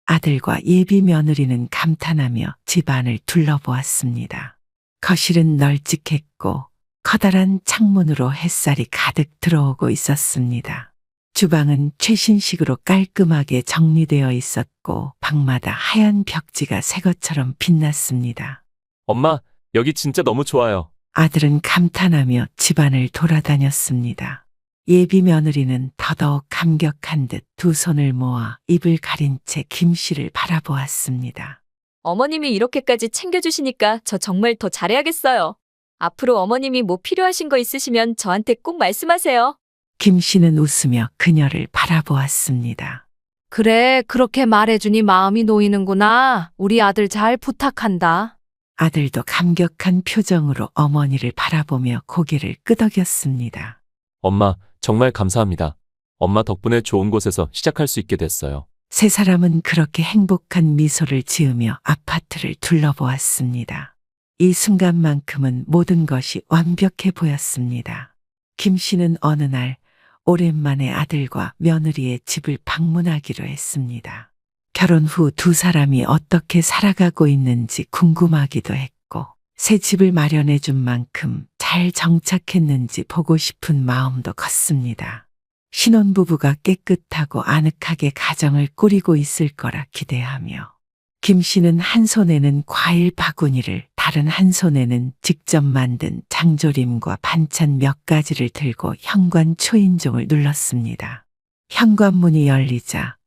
아들과 예비 며느리는 감탄하며 집안을 둘러보았습니다. 거실은 널찍했고 커다란 창문으로 햇살이 가득 들어오고 있었습니다. 주방은 최신식으로 깔끔하게 정리되어 있었고 방마다 하얀 벽지가 새 것처럼 빛났습니다. 엄마, 여기 진짜 너무 좋아요. 아들은 감탄하며 집안을 돌아다녔습니다. 예비 며느리는 더더욱 감격한 듯 두 손을 모아 입을 가린 채 김 씨를 바라보았습니다. 어머님이 이렇게까지 챙겨주시니까 저 정말 더 잘해야겠어요. 앞으로 어머님이 뭐 필요하신 거 있으시면 저한테 꼭 말씀하세요. 김 씨는 웃으며 그녀를 바라보았습니다. 그래, 그렇게 말해주니 마음이 놓이는구나. 우리 아들 잘 부탁한다. 아들도 감격한 표정으로 어머니를 바라보며 고개를 끄덕였습니다. 엄마, 정말 감사합니다. 엄마 덕분에 좋은 곳에서 시작할 수 있게 됐어요. 세 사람은 그렇게 행복한 미소를 지으며 아파트를 둘러보았습니다. 이 순간만큼은 모든 것이 완벽해 보였습니다. 김 씨는 어느 날 오랜만에 아들과 며느리의 집을 방문하기로 했습니다. 결혼 후 두 사람이 어떻게 살아가고 있는지 궁금하기도 했고, 새 집을 마련해 준 만큼 잘 정착했는지 보고 싶은 마음도 컸습니다. 신혼부부가 깨끗하고 아늑하게 가정을 꾸리고 있을 거라 기대하며, 김 씨는 한 손에는 과일 바구니를, 다른 한 손에는 직접 만든 장조림과 반찬 몇 가지를 들고 현관 초인종을 눌렀습니다. 현관문이 열리자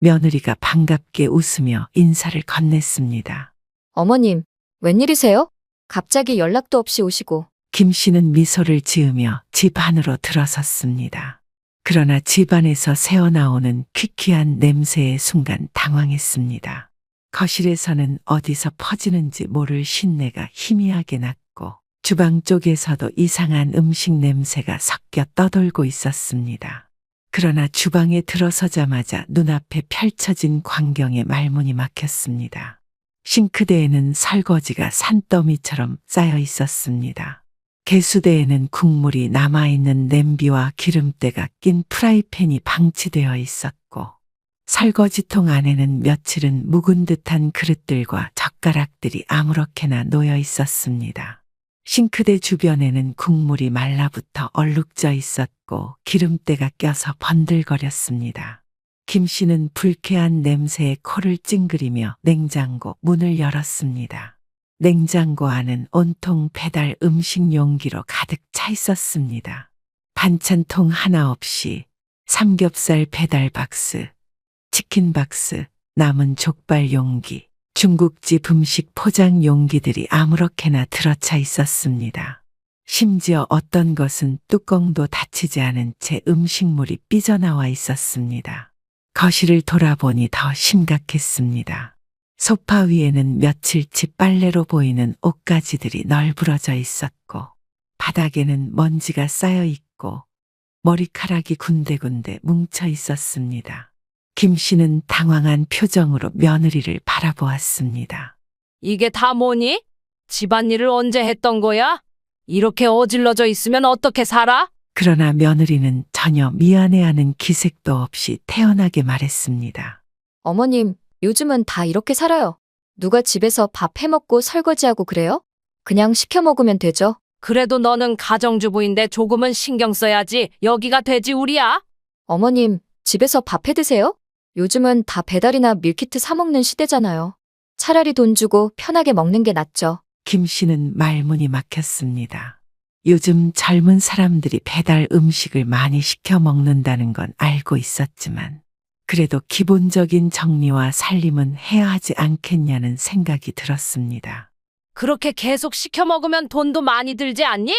며느리가 반갑게 웃으며 인사를 건넸습니다. 어머님, 웬일이세요? 갑자기 연락도 없이 오시고. 김 씨는 미소를 지으며 집 안으로 들어섰습니다. 그러나 집 안에서 새어나오는 퀴퀴한 냄새의 순간 당황했습니다. 거실에서는 어디서 퍼지는지 모를 신내가 희미하게 났고, 주방 쪽에서도 이상한 음식 냄새가 섞여 떠돌고 있었습니다. 그러나 주방에 들어서자마자 눈앞에 펼쳐진 광경에 말문이 막혔습니다. 싱크대에는 설거지가 산더미처럼 쌓여 있었습니다. 개수대에는 국물이 남아있는 냄비와 기름때가 낀 프라이팬이 방치되어 있었고, 설거지통 안에는 며칠은 묵은 듯한 그릇들과 젓가락들이 아무렇게나 놓여 있었습니다. 싱크대 주변에는 국물이 말라붙어 얼룩져 있었고 기름때가 껴서 번들거렸습니다. 김 씨는 불쾌한 냄새에 코를 찡그리며 냉장고 문을 열었습니다. 냉장고 안은 온통 배달 음식 용기로 가득 차 있었습니다. 반찬통 하나 없이 삼겹살 배달 박스, 치킨 박스, 남은 족발 용기, 중국집 음식 포장 용기들이 아무렇게나 들어차 있었습니다. 심지어 어떤 것은 뚜껑도 닫히지 않은 채 음식물이 삐져나와 있었습니다. 거실을 돌아보니 더 심각했습니다. 소파 위에는 며칠치 빨래로 보이는 옷가지들이 널브러져 있었고, 바닥에는 먼지가 쌓여 있고, 머리카락이 군데군데 뭉쳐 있었습니다. 김 씨는 당황한 표정으로 며느리를 바라보았습니다. 이게 다 뭐니? 집안일을 언제 했던 거야? 이렇게 어질러져 있으면 어떻게 살아? 그러나 며느리는 전혀 미안해하는 기색도 없이 태연하게 말했습니다. 어머님, 요즘은 다 이렇게 살아요. 누가 집에서 밥 해먹고 설거지하고 그래요? 그냥 시켜 먹으면 되죠. 그래도 너는 가정주부인데 조금은 신경 써야지. 여기가 돼지우리야? 어머님, 집에서 밥 해 드세요? 요즘은 다 배달이나 밀키트 사 먹는 시대잖아요. 차라리 돈 주고 편하게 먹는 게 낫죠. 김 씨는 말문이 막혔습니다. 요즘 젊은 사람들이 배달 음식을 많이 시켜 먹는다는 건 알고 있었지만, 그래도 기본적인 정리와 살림은 해야 하지 않겠냐는 생각이 들었습니다. 그렇게 계속 시켜 먹으면 돈도 많이 들지 않니?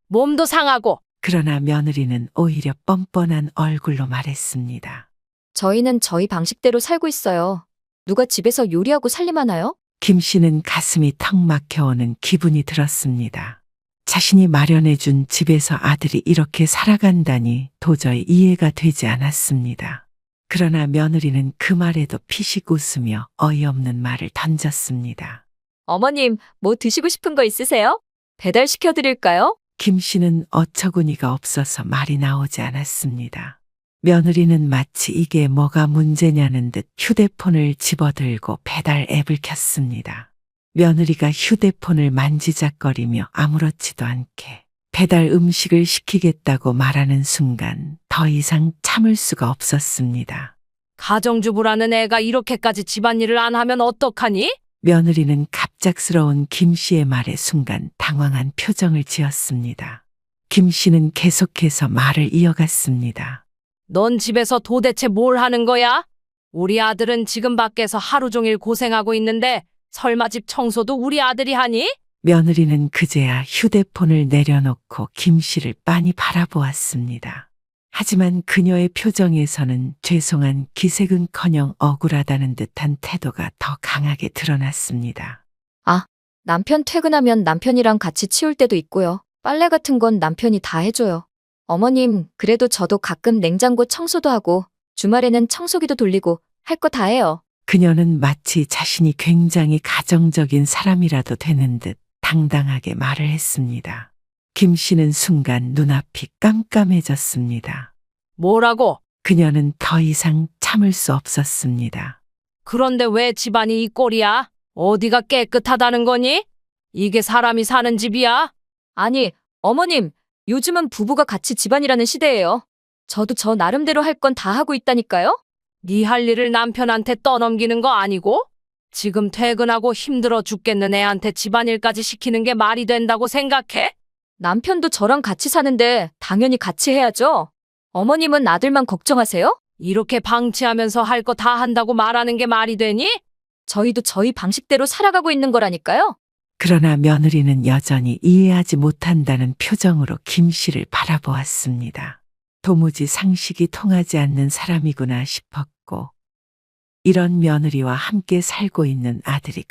몸도 상하고. 그러나 며느리는 오히려 뻔뻔한 얼굴로 말했습니다. 저희는 저희 방식대로 살고 있어요. 누가 집에서 요리하고 살림하나요? 김 씨는 가슴이 턱 막혀오는 기분이 들었습니다. 자신이 마련해준 집에서 아들이 이렇게 살아간다니 도저히 이해가 되지 않았습니다. 그러나 며느리는 그 말에도 피식 웃으며 어이없는 말을 던졌습니다. 어머님, 뭐 드시고 싶은 거 있으세요? 배달 시켜드릴까요? 김 씨는 어처구니가 없어서 말이 나오지 않았습니다. 며느리는 마치 이게 뭐가 문제냐는 듯 휴대폰을 집어들고 배달 앱을 켰습니다. 며느리가 휴대폰을 만지작거리며 아무렇지도 않게 배달 음식을 시키겠다고 말하는 순간 더 이상 참을 수가 없었습니다. 가정주부라는 애가 이렇게까지 집안일을 안 하면 어떡하니? 며느리는 갑작스러운 김 씨의 말에 순간 당황한 표정을 지었습니다. 김 씨는 계속해서 말을 이어갔습니다. 넌 집에서 도대체 뭘 하는 거야? 우리 아들은 지금 밖에서 하루 종일 고생하고 있는데 설마 집 청소도 우리 아들이 하니? 며느리는 그제야 휴대폰을 내려놓고 김 씨를 빤히 바라보았습니다. 하지만 그녀의 표정에서는 죄송한 기색은커녕 억울하다는 듯한 태도가 더 강하게 드러났습니다. 남편 퇴근하면 남편이랑 같이 치울 때도 있고요. 빨래 같은 건 남편이 다 해줘요. 어머님, 그래도 저도 가끔 냉장고 청소도 하고 주말에는 청소기도 돌리고 할 거 다 해요. 그녀는 마치 자신이 굉장히 가정적인 사람이라도 되는 듯 당당하게 말을 했습니다. 김 씨는 순간 눈앞이 깜깜해졌습니다. 뭐라고? 그녀는 더 이상 참을 수 없었습니다. 그런데 왜 집안이 이 꼴이야? 어디가 깨끗하다는 거니? 이게 사람이 사는 집이야? 아니, 어머님, 요즘은 부부가 같이 집안이라는 시대예요. 저도 저 나름대로 할 건 다 하고 있다니까요? 네 할 일을 남편한테 떠넘기는 거 아니고? 지금 퇴근하고 힘들어 죽겠는 애한테 집안일까지 시키는 게 말이 된다고 생각해? 남편도 저랑 같이 사는데 당연히 같이 해야죠. 어머님은 아들만 걱정하세요? 이렇게 방치하면서 할 거 다 한다고 말하는 게 말이 되니? 저희도 저희 방식대로 살아가고 있는 거라니까요. 그러나 며느리는 여전히 이해하지 못한다는 표정으로 김 씨를 바라보았습니다. 도무지 상식이 통하지 않는 사람이구나 싶었고, 이런 며느리와 함께 살고 있는 아들이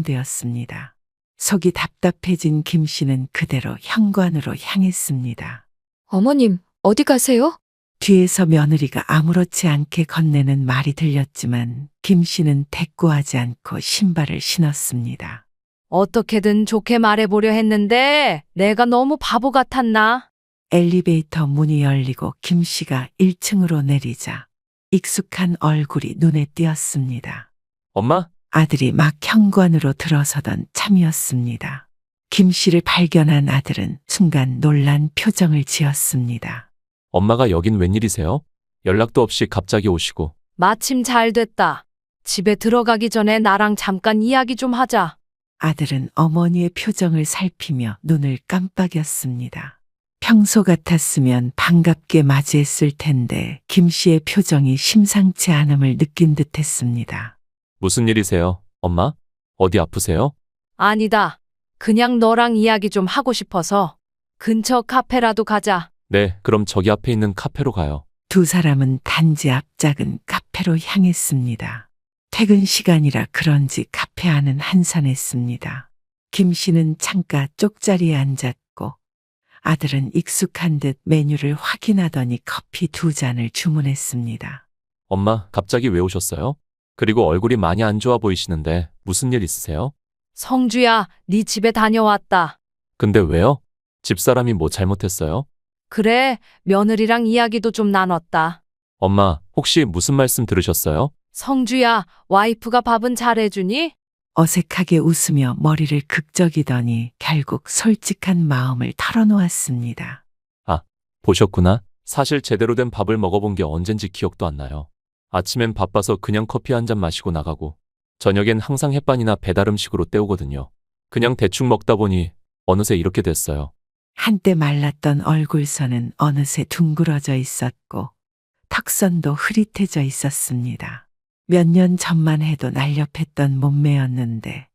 걱정되었습니다. 속이 답답해진 김 씨는 그대로 현관으로 향했습니다. 어머님, 어디 가세요? 뒤에서 며느리가 아무렇지 않게 건네는 말이 들렸지만 김 씨는 대꾸하지 않고 신발을 신었습니다. 어떻게든 좋게 말해보려 했는데 내가 너무 바보 같았나? 엘리베이터 문이 열리고 김 씨가 1층으로 내리자 익숙한 얼굴이 눈에 띄었습니다. 엄마? 아들이 막 현관으로 들어서던 참이었습니다. 김 씨를 발견한 아들은 순간 놀란 표정을 지었습니다. 엄마가 여긴 웬일이세요? 연락도 없이 갑자기 오시고. 마침 잘 됐다. 집에 들어가기 전에 나랑 잠깐 이야기 좀 하자. 아들은 어머니의 표정을 살피며 눈을 깜빡였습니다. 평소 같았으면 반갑게 맞이했을 텐데 김 씨의 표정이 심상치 않음을 느낀 듯했습니다. 무슨 일이세요, 엄마? 어디 아프세요? 아니다. 그냥 너랑 이야기 좀 하고 싶어서. 근처 카페라도 가자. 네, 그럼 저기 앞에 있는 카페로 가요. 두 사람은 단지 앞 작은 카페로 향했습니다. 퇴근 시간이라 그런지 카페 안은 한산했습니다. 김 씨는 창가 쪽자리에 앉았고 아들은 익숙한 듯 메뉴를 확인하더니 커피 2잔을 주문했습니다. 엄마, 갑자기 왜 오셨어요? 그리고 얼굴이 많이 안 좋아 보이시는데 무슨 일 있으세요? 성주야, 네 집에 다녀왔다. 근데 왜요? 집사람이 뭐 잘못했어요? 그래, 며느리랑 이야기도 좀 나눴다. 엄마, 혹시 무슨 말씀 들으셨어요? 성주야, 와이프가 밥은 잘해주니? 어색하게 웃으며 머리를 극적이더니 결국 솔직한 마음을 털어놓았습니다. 보셨구나. 사실 제대로 된 밥을 먹어본 게 언젠지 기억도 안 나요. 아침엔 바빠서 그냥 커피 한 잔 마시고 나가고 저녁엔 항상 햇반이나 배달 음식으로 때우거든요. 그냥 대충 먹다 보니 어느새 이렇게 됐어요. 한때 말랐던 얼굴선은 어느새 둥그러져 있었고 턱선도 흐릿해져 있었습니다. 몇 년 전만 해도 날렵했던 몸매였는데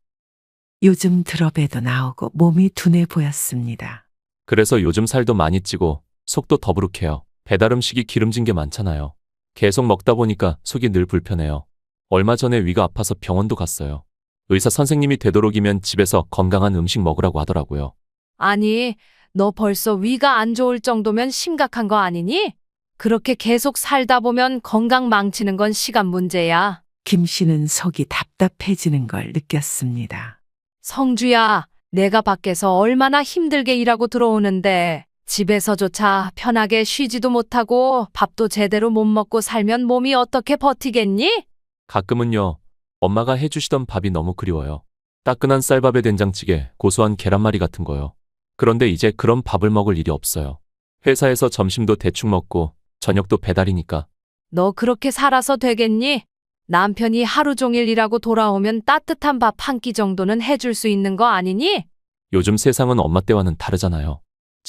요즘 들어배도 나오고 몸이 둔해 보였습니다. 그래서 요즘 살도 많이 찌고 속도 더부룩해요. 배달 음식이 기름진 게 많잖아요. 계속 먹다 보니까 속이 늘 불편해요. 얼마 전에 위가 아파서 병원도 갔어요. 의사 선생님이 되도록이면 집에서 건강한 음식 먹으라고 하더라고요. 아니, 너 벌써 위가 안 좋을 정도면 심각한 거 아니니? 그렇게 계속 살다 보면 건강 망치는 건 시간 문제야. 김 씨는 속이 답답해지는 걸 느꼈습니다. 성주야, 내가 밖에서 얼마나 힘들게 일하고 들어오는데 집에서조차 편하게 쉬지도 못하고 밥도 제대로 못 먹고 살면 몸이 어떻게 버티겠니? 가끔은요, 엄마가 해주시던 밥이 너무 그리워요. 따끈한 쌀밥에 된장찌개, 고소한 계란말이 같은 거요. 그런데 이제 그런 밥을 먹을 일이 없어요. 회사에서 점심도 대충 먹고 저녁도 배달이니까. 너 그렇게 살아서 되겠니? 남편이 하루 종일 일하고 돌아오면 따뜻한 밥 한 끼 정도는 해줄 수 있는 거 아니니? 요즘 세상은 엄마 때와는 다르잖아요.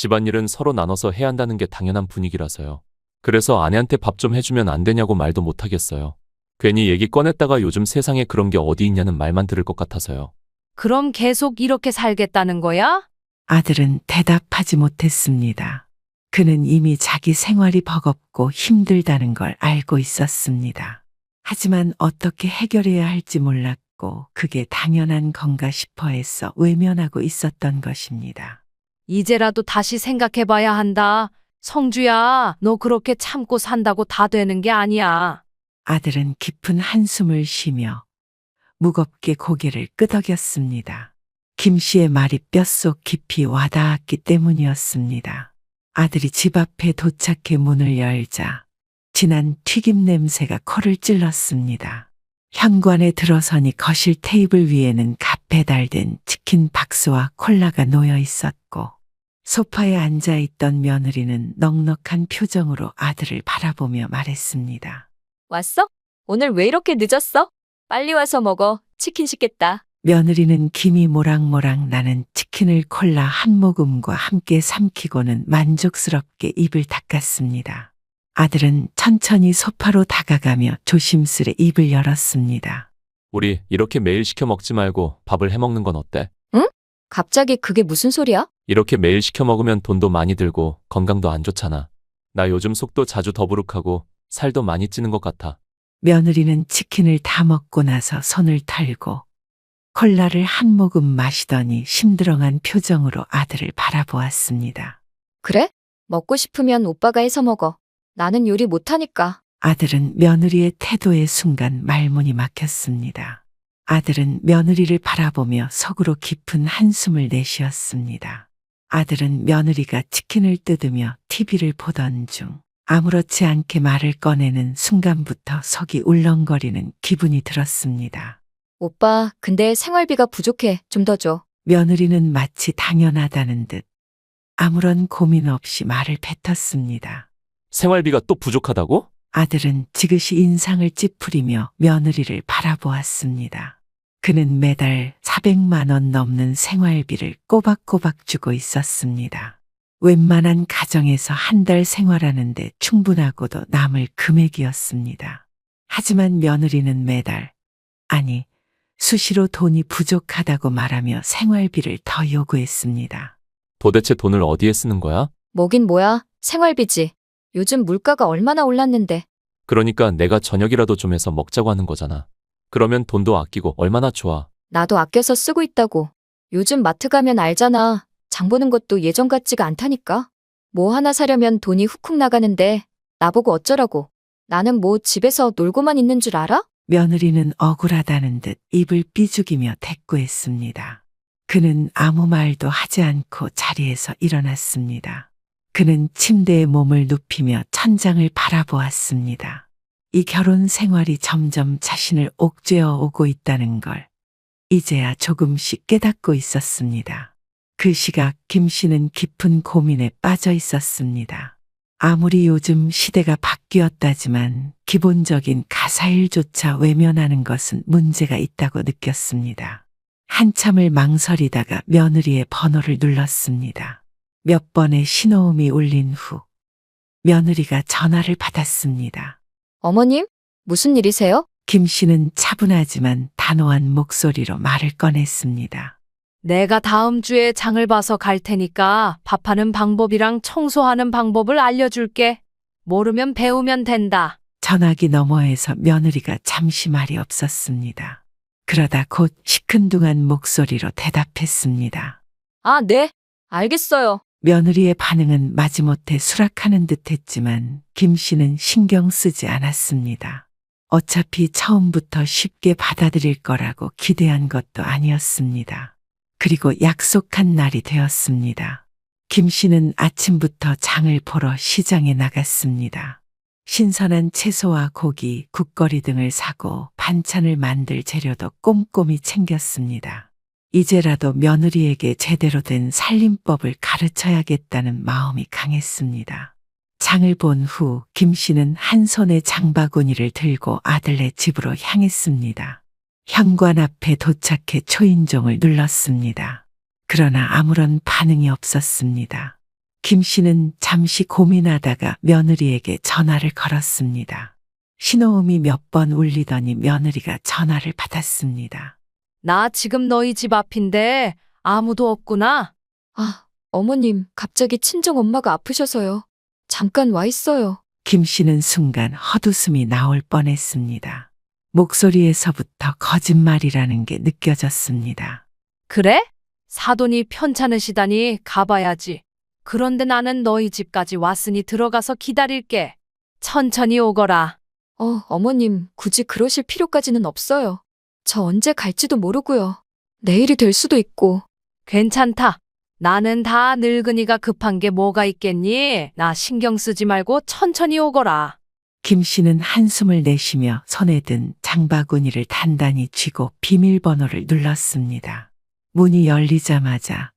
집안일은 서로 나눠서 해야 한다는 게 당연한 분위기라서요. 그래서 아내한테 밥 좀 해주면 안 되냐고 말도 못 하겠어요. 괜히 얘기 꺼냈다가 요즘 세상에 그런 게 어디 있냐는 말만 들을 것 같아서요. 그럼 계속 이렇게 살겠다는 거야? 아들은 대답하지 못했습니다. 그는 이미 자기 생활이 버겁고 힘들다는 걸 알고 있었습니다. 하지만 어떻게 해결해야 할지 몰랐고 그게 당연한 건가 싶어 해서 외면하고 있었던 것입니다. 이제라도 다시 생각해봐야 한다. 성주야, 너 그렇게 참고 산다고 다 되는 게 아니야. 아들은 깊은 한숨을 쉬며 무겁게 고개를 끄덕였습니다. 김 씨의 말이 뼛속 깊이 와닿았기 때문이었습니다. 아들이 집 앞에 도착해 문을 열자 진한 튀김 냄새가 코를 찔렀습니다. 현관에 들어서니 거실 테이블 위에는 갓 배달된 치킨 박스와 콜라가 놓여 있었고 소파에 앉아 있던 며느리는 넉넉한 표정으로 아들을 바라보며 말했습니다. 왔어? 오늘 왜 이렇게 늦었어? 빨리 와서 먹어. 치킨 식겠다. 며느리는 김이 모락모락 나는 치킨을 콜라 한 모금과 함께 삼키고는 만족스럽게 입을 닦았습니다. 아들은 천천히 소파로 다가가며 조심스레 입을 열었습니다. 우리 이렇게 매일 시켜 먹지 말고 밥을 해 먹는 건 어때? 갑자기 그게 무슨 소리야? 이렇게 매일 시켜 먹으면 돈도 많이 들고 건강도 안 좋잖아. 나 요즘 속도 자주 더부룩하고 살도 많이 찌는 것 같아. 며느리는 치킨을 다 먹고 나서 손을 털고 콜라를 한 모금 마시더니 심드렁한 표정으로 아들을 바라보았습니다. 그래? 먹고 싶으면 오빠가 해서 먹어. 나는 요리 못하니까. 아들은 며느리의 태도에 순간 말문이 막혔습니다. 아들은 며느리를 바라보며 속으로 깊은 한숨을 내쉬었습니다. 아들은 며느리가 치킨을 뜯으며 TV를 보던 중 아무렇지 않게 말을 꺼내는 순간부터 속이 울렁거리는 기분이 들었습니다. 오빠, 근데 생활비가 부족해. 좀 더 줘. 며느리는 마치 당연하다는 듯 아무런 고민 없이 말을 뱉었습니다. 생활비가 또 부족하다고? 아들은 지그시 인상을 찌푸리며 며느리를 바라보았습니다. 그는 매달 400만 원 넘는 생활비를 꼬박꼬박 주고 있었습니다. 웬만한 가정에서 한 달 생활하는데 충분하고도 남을 금액이었습니다. 하지만 며느리는 매달, 아니, 수시로 돈이 부족하다고 말하며 생활비를 더 요구했습니다. 도대체 돈을 어디에 쓰는 거야? 뭐긴 뭐야. 생활비지. 요즘 물가가 얼마나 올랐는데. 그러니까 내가 저녁이라도 좀 해서 먹자고 하는 거잖아. 그러면 돈도 아끼고 얼마나 좋아. 나도 아껴서 쓰고 있다고. 요즘 마트 가면 알잖아. 장 보는 것도 예전 같지가 않다니까. 뭐 하나 사려면 돈이 훅훅 나가는데 나보고 어쩌라고. 나는 뭐 집에서 놀고만 있는 줄 알아? 며느리는 억울하다는 듯 입을 삐죽이며 대꾸했습니다. 그는 아무 말도 하지 않고 자리에서 일어났습니다. 그는 침대에 몸을 눕히며 천장을 바라보았습니다. 이 결혼 생활이 점점 자신을 옥죄어 오고 있다는 걸 이제야 조금씩 깨닫고 있었습니다. 그 시각 김 씨는 깊은 고민에 빠져 있었습니다. 아무리 요즘 시대가 바뀌었다지만 기본적인 가사일조차 외면하는 것은 문제가 있다고 느꼈습니다. 한참을 망설이다가 며느리의 번호를 눌렀습니다. 몇 번의 신호음이 울린 후 며느리가 전화를 받았습니다. 어머님? 무슨 일이세요? 김 씨는 차분하지만 단호한 목소리로 말을 꺼냈습니다. 내가 다음 주에 장을 봐서 갈 테니까 밥하는 방법이랑 청소하는 방법을 알려줄게. 모르면 배우면 된다. 전화기 너머에서 며느리가 잠시 말이 없었습니다. 그러다 곧 시큰둥한 목소리로 대답했습니다. 아, 네. 알겠어요. 며느리의 반응은 마지못해 수락하는 듯했지만 김 씨는 신경 쓰지 않았습니다. 어차피 처음부터 쉽게 받아들일 거라고 기대한 것도 아니었습니다. 그리고 약속한 날이 되었습니다. 김 씨는 아침부터 장을 보러 시장에 나갔습니다. 신선한 채소와 고기, 국거리 등을 사고 반찬을 만들 재료도 꼼꼼히 챙겼습니다. 이제라도 며느리에게 제대로 된 살림법을 가르쳐야겠다는 마음이 강했습니다. 장을 본 후 김 씨는 한 손에 장바구니를 들고 아들네 집으로 향했습니다. 현관 앞에 도착해 초인종을 눌렀습니다. 그러나 아무런 반응이 없었습니다. 김 씨는 잠시 고민하다가 며느리에게 전화를 걸었습니다. 신호음이 몇 번 울리더니 며느리가 전화를 받았습니다. 나 지금 너희 집 앞인데 아무도 없구나. 아, 어머님, 갑자기 친정 엄마가 아프셔서요. 잠깐 와 있어요. 김 씨는 순간 헛웃음이 나올 뻔했습니다. 목소리에서부터 거짓말이라는 게 느껴졌습니다. 그래? 사돈이 편찮으시다니 가봐야지. 그런데 나는 너희 집까지 왔으니 들어가서 기다릴게. 천천히 오거라. 어머님, 굳이 그러실 필요까지는 없어요. 저 언제 갈지도 모르고요. 내일이 될 수도 있고. 괜찮다. 나는 다 늙은이가 급한 게 뭐가 있겠니? 나 신경 쓰지 말고 천천히 오거라. 김 씨는 한숨을 내쉬며 손에 든 장바구니를 단단히 쥐고 비밀번호를 눌렀습니다. 문이 열리자마자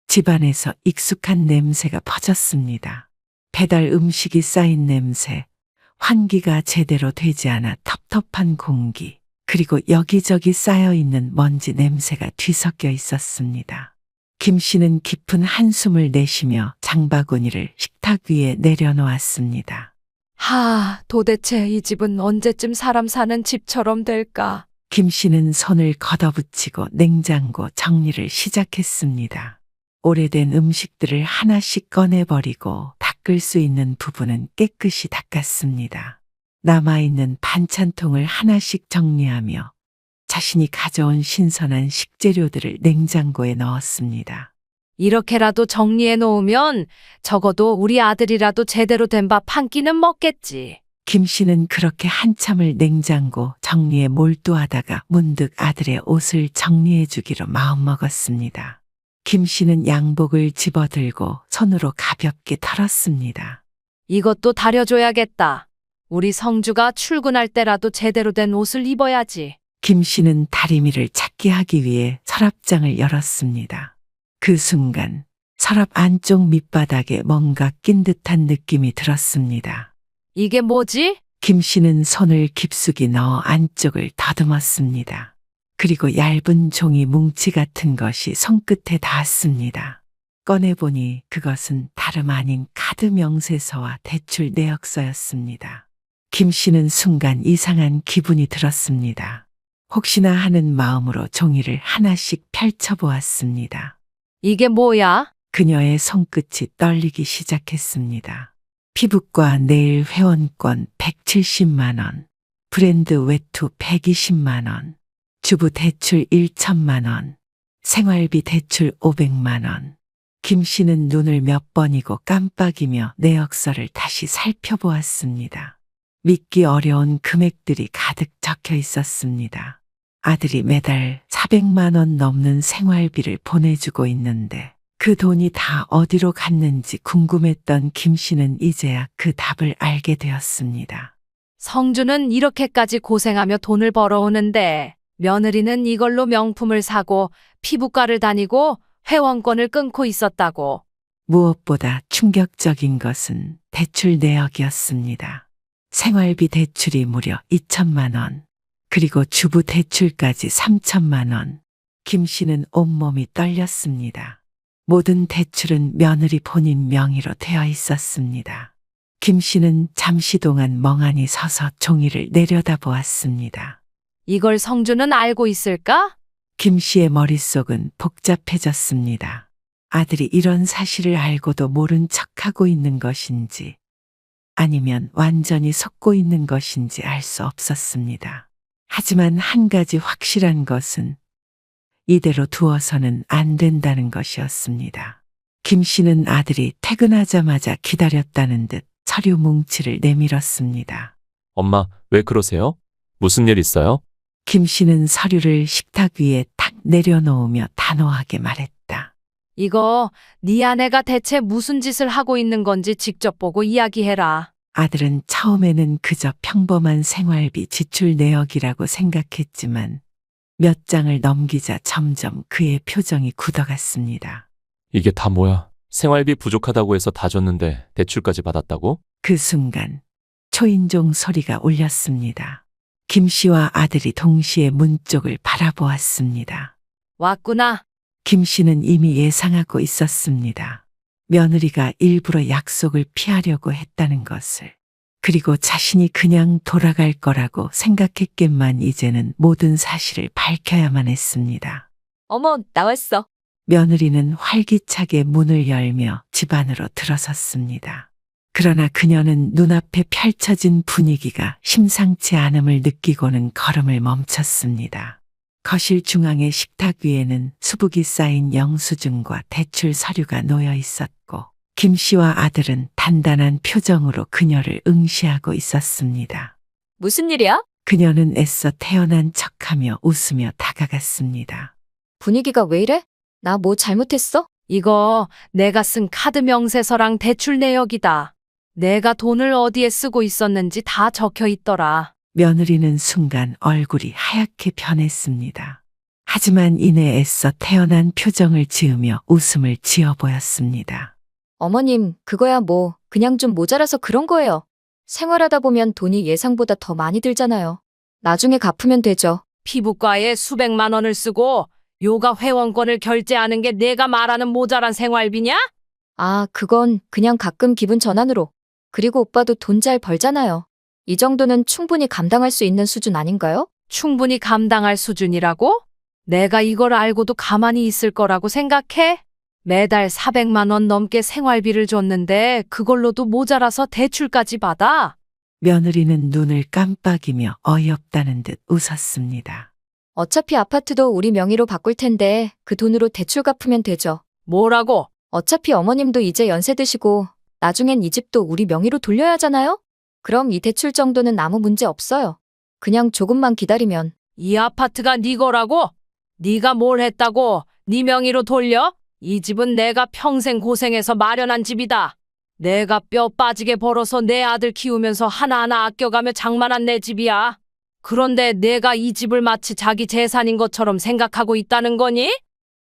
집안에서 익숙한 냄새가 퍼졌습니다. 배달 음식이 쌓인 냄새, 환기가 제대로 되지 않아 텁텁한 공기, 그리고 여기저기 쌓여있는 먼지 냄새가 뒤섞여 있었습니다. 김 씨는 깊은 한숨을 내쉬며 장바구니를 식탁 위에 내려놓았습니다. 도대체 이 집은 언제쯤 사람 사는 집처럼 될까? 김 씨는 손을 걷어붙이고 냉장고 정리를 시작했습니다. 오래된 음식들을 하나씩 꺼내버리고 닦을 수 있는 부분은 깨끗이 닦았습니다. 남아있는 반찬통을 하나씩 정리하며 자신이 가져온 신선한 식재료들을 냉장고에 넣었습니다. 이렇게라도 정리해 놓으면 적어도 우리 아들이라도 제대로 된 밥 한 끼는 먹겠지. 김 씨는 그렇게 한참을 냉장고 정리에 몰두하다가 문득 아들의 옷을 정리해 주기로 마음먹었습니다. 김 씨는 양복을 집어들고 손으로 가볍게 털었습니다. 이것도 다려줘야겠다. 우리 성주가 출근할 때라도 제대로 된 옷을 입어야지. 김 씨는 다리미를 찾게 하기 위해 서랍장을 열었습니다. 그 순간 서랍 안쪽 밑바닥에 뭔가 낀 듯한 느낌이 들었습니다. 이게 뭐지? 김 씨는 손을 깊숙이 넣어 안쪽을 더듬었습니다. 그리고 얇은 종이 뭉치 같은 것이 손끝에 닿았습니다. 꺼내보니 그것은 다름 아닌 카드 명세서와 대출 내역서였습니다. 김 씨는 순간 이상한 기분이 들었습니다. 혹시나 하는 마음으로 종이를 하나씩 펼쳐보았습니다. 이게 뭐야? 그녀의 손끝이 떨리기 시작했습니다. 피부과 네일 회원권 170만 원, 브랜드 외투 120만 원, 주부 대출 1천만 원, 생활비 대출 500만 원. 김 씨는 눈을 몇 번이고 깜빡이며 내역서를 다시 살펴보았습니다. 믿기 어려운 금액들이 가득 적혀 있었습니다. 아들이 매달 400만 원 넘는 생활비를 보내주고 있는데 그 돈이 다 어디로 갔는지 궁금했던 김 씨는 이제야 그 답을 알게 되었습니다. 성주는 이렇게까지 고생하며 돈을 벌어오는데 며느리는 이걸로 명품을 사고 피부과를 다니고 회원권을 끊고 있었다고. 무엇보다 충격적인 것은 대출 내역이었습니다. 생활비 대출이 무려 2천만 원, 그리고 주부 대출까지 3천만 원. 김 씨는 온몸이 떨렸습니다. 모든 대출은 며느리 본인 명의로 되어 있었습니다. 김 씨는 잠시 동안 멍하니 서서 종이를 내려다보았습니다. 이걸 성주는 알고 있을까? 김 씨의 머릿속은 복잡해졌습니다. 아들이 이런 사실을 알고도 모른 척하고 있는 것인지 아니면 완전히 속고 있는 것인지 알 수 없었습니다. 하지만 한 가지 확실한 것은 이대로 두어서는 안 된다는 것이었습니다. 김 씨는 아들이 퇴근하자마자 기다렸다는 듯 서류 뭉치를 내밀었습니다. 엄마, 왜 그러세요? 무슨 일 있어요? 김 씨는 서류를 식탁 위에 탁 내려놓으며 단호하게 말했다. 이거 네 아내가 대체 무슨 짓을 하고 있는 건지 직접 보고 이야기해라. 아들은 처음에는 그저 평범한 생활비 지출 내역이라고 생각했지만 몇 장을 넘기자 점점 그의 표정이 굳어갔습니다. 이게 다 뭐야? 생활비 부족하다고 해서 다 줬는데 대출까지 받았다고? 그 순간 초인종 소리가 울렸습니다. 김 씨와 아들이 동시에 문 쪽을 바라보았습니다. 왔구나. 김 씨는 이미 예상하고 있었습니다. 며느리가 일부러 약속을 피하려고 했다는 것을, 그리고 자신이 그냥 돌아갈 거라고 생각했기만 이제는 모든 사실을 밝혀야만 했습니다. 어머, 나왔어. 며느리는 활기차게 문을 열며 집 안으로 들어섰습니다. 그러나 그녀는 눈앞에 펼쳐진 분위기가 심상치 않음을 느끼고는 걸음을 멈췄습니다. 거실 중앙의 식탁 위에는 수북이 쌓인 영수증과 대출 서류가 놓여 있었고, 김 씨와 아들은 단단한 표정으로 그녀를 응시하고 있었습니다. 무슨 일이야? 그녀는 애써 태어난 척하며 웃으며 다가갔습니다. 분위기가 왜 이래? 나 뭐 잘못했어? 이거 내가 쓴 카드 명세서랑 대출 내역이다. 내가 돈을 어디에 쓰고 있었는지 다 적혀 있더라. 며느리는 순간 얼굴이 하얗게 변했습니다. 하지만 이내 애써 태어난 표정을 지으며 웃음을 지어 보였습니다. 어머님, 그거야 뭐 그냥 좀 모자라서 그런 거예요. 생활하다 보면 돈이 예상보다 더 많이 들잖아요. 나중에 갚으면 되죠. 피부과에 수백만 원을 쓰고 요가 회원권을 결제하는 게 내가 말하는 모자란 생활비냐? 아, 그건 그냥 가끔 기분 전환으로. 그리고 오빠도 돈 잘 벌잖아요. 이 정도는 충분히 감당할 수 있는 수준 아닌가요? 충분히 감당할 수준이라고? 내가 이걸 알고도 가만히 있을 거라고 생각해? 매달 400만 원 넘게 생활비를 줬는데 그걸로도 모자라서 대출까지 받아? 며느리는 눈을 깜빡이며 어이없다는 듯 웃었습니다. 어차피 아파트도 우리 명의로 바꿀 텐데 그 돈으로 대출 갚으면 되죠. 뭐라고? 어차피 어머님도 이제 연세 드시고 나중엔 이 집도 우리 명의로 돌려야 하잖아요? 그럼 이 대출 정도는 아무 문제 없어요. 그냥 조금만 기다리면. 이 아파트가 네 거라고? 네가 뭘 했다고 네 명의로 돌려? 이 집은 내가 평생 고생해서 마련한 집이다. 내가 뼈 빠지게 벌어서 내 아들 키우면서 하나하나 아껴가며 장만한 내 집이야. 그런데 내가 이 집을 마치 자기 재산인 것처럼 생각하고 있다는 거니?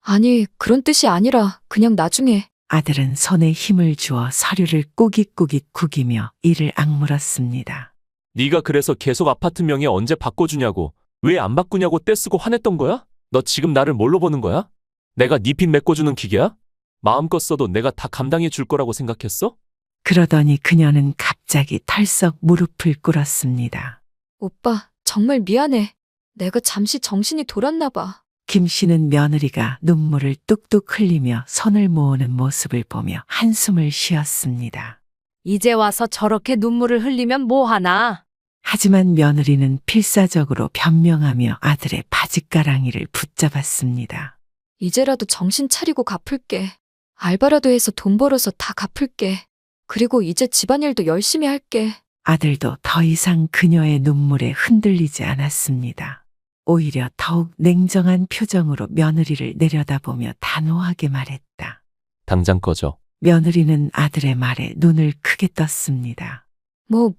아니, 그런 뜻이 아니라 그냥 나중에. 아들은 손에 힘을 주어 서류를 꾸깃꾸깃 구기며 이를 악물었습니다. 네가 그래서 계속 아파트 명의 언제 바꿔주냐고, 왜 안 바꾸냐고 떼쓰고 화냈던 거야? 너 지금 나를 뭘로 보는 거야? 내가 네 빚 메꿔주는 기계야? 마음껏 써도 내가 다 감당해 줄 거라고 생각했어? 그러더니 그녀는 갑자기 털썩 무릎을 꿇었습니다. 오빠, 정말 미안해. 내가 잠시 정신이 돌았나 봐. 김 씨는 며느리가 눈물을 뚝뚝 흘리며 손을 모으는 모습을 보며 한숨을 쉬었습니다. 이제 와서 저렇게 눈물을 흘리면 뭐하나? 하지만 며느리는 필사적으로 변명하며 아들의 바짓가랑이를 붙잡았습니다. 이제라도 정신 차리고 갚을게. 알바라도 해서 돈 벌어서 다 갚을게. 그리고 이제 집안일도 열심히 할게. 아들도 더 이상 그녀의 눈물에 흔들리지 않았습니다. 오히려 더욱 냉정한 표정으로 며느리를 내려다보며 단호하게 말했다. 당장 꺼져. 며느리는 아들의 말에 눈을 크게 떴습니다.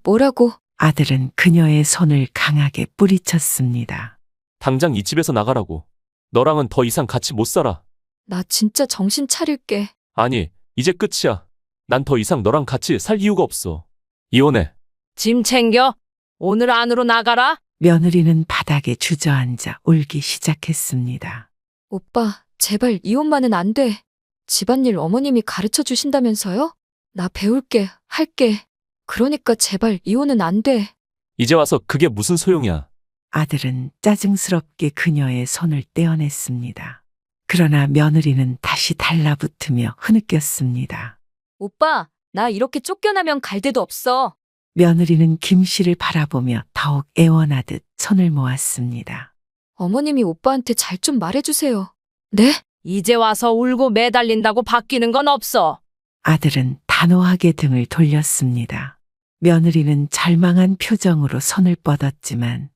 뭐라고? 아들은 그녀의 손을 강하게 뿌리쳤습니다. 당장 이 집에서 나가라고. 너랑은 더 이상 같이 못 살아. 나 진짜 정신 차릴게. 아니, 이제 끝이야. 난 더 이상 너랑 같이 살 이유가 없어. 이혼해. 짐 챙겨. 오늘 안으로 나가라. 며느리는 바닥에 주저앉아 울기 시작했습니다. 오빠, 제발 이혼만은 안 돼. 집안일 어머님이 가르쳐 주신다면서요? 나 배울게, 할게. 그러니까 제발 이혼은 안 돼. 이제 와서 그게 무슨 소용이야. 아들은 짜증스럽게 그녀의 손을 떼어냈습니다. 그러나 며느리는 다시 달라붙으며 흐느꼈습니다. 오빠, 나 이렇게 쫓겨나면 갈 데도 없어. 며느리는 김 씨를 바라보며 더욱 애원하듯 손을 모았습니다. 어머님이 오빠한테 잘 좀 말해주세요. 네? 이제 와서 울고 매달린다고 바뀌는 건 없어. 아들은 단호하게 등을 돌렸습니다. 며느리는 절망한 표정으로 손을 뻗었지만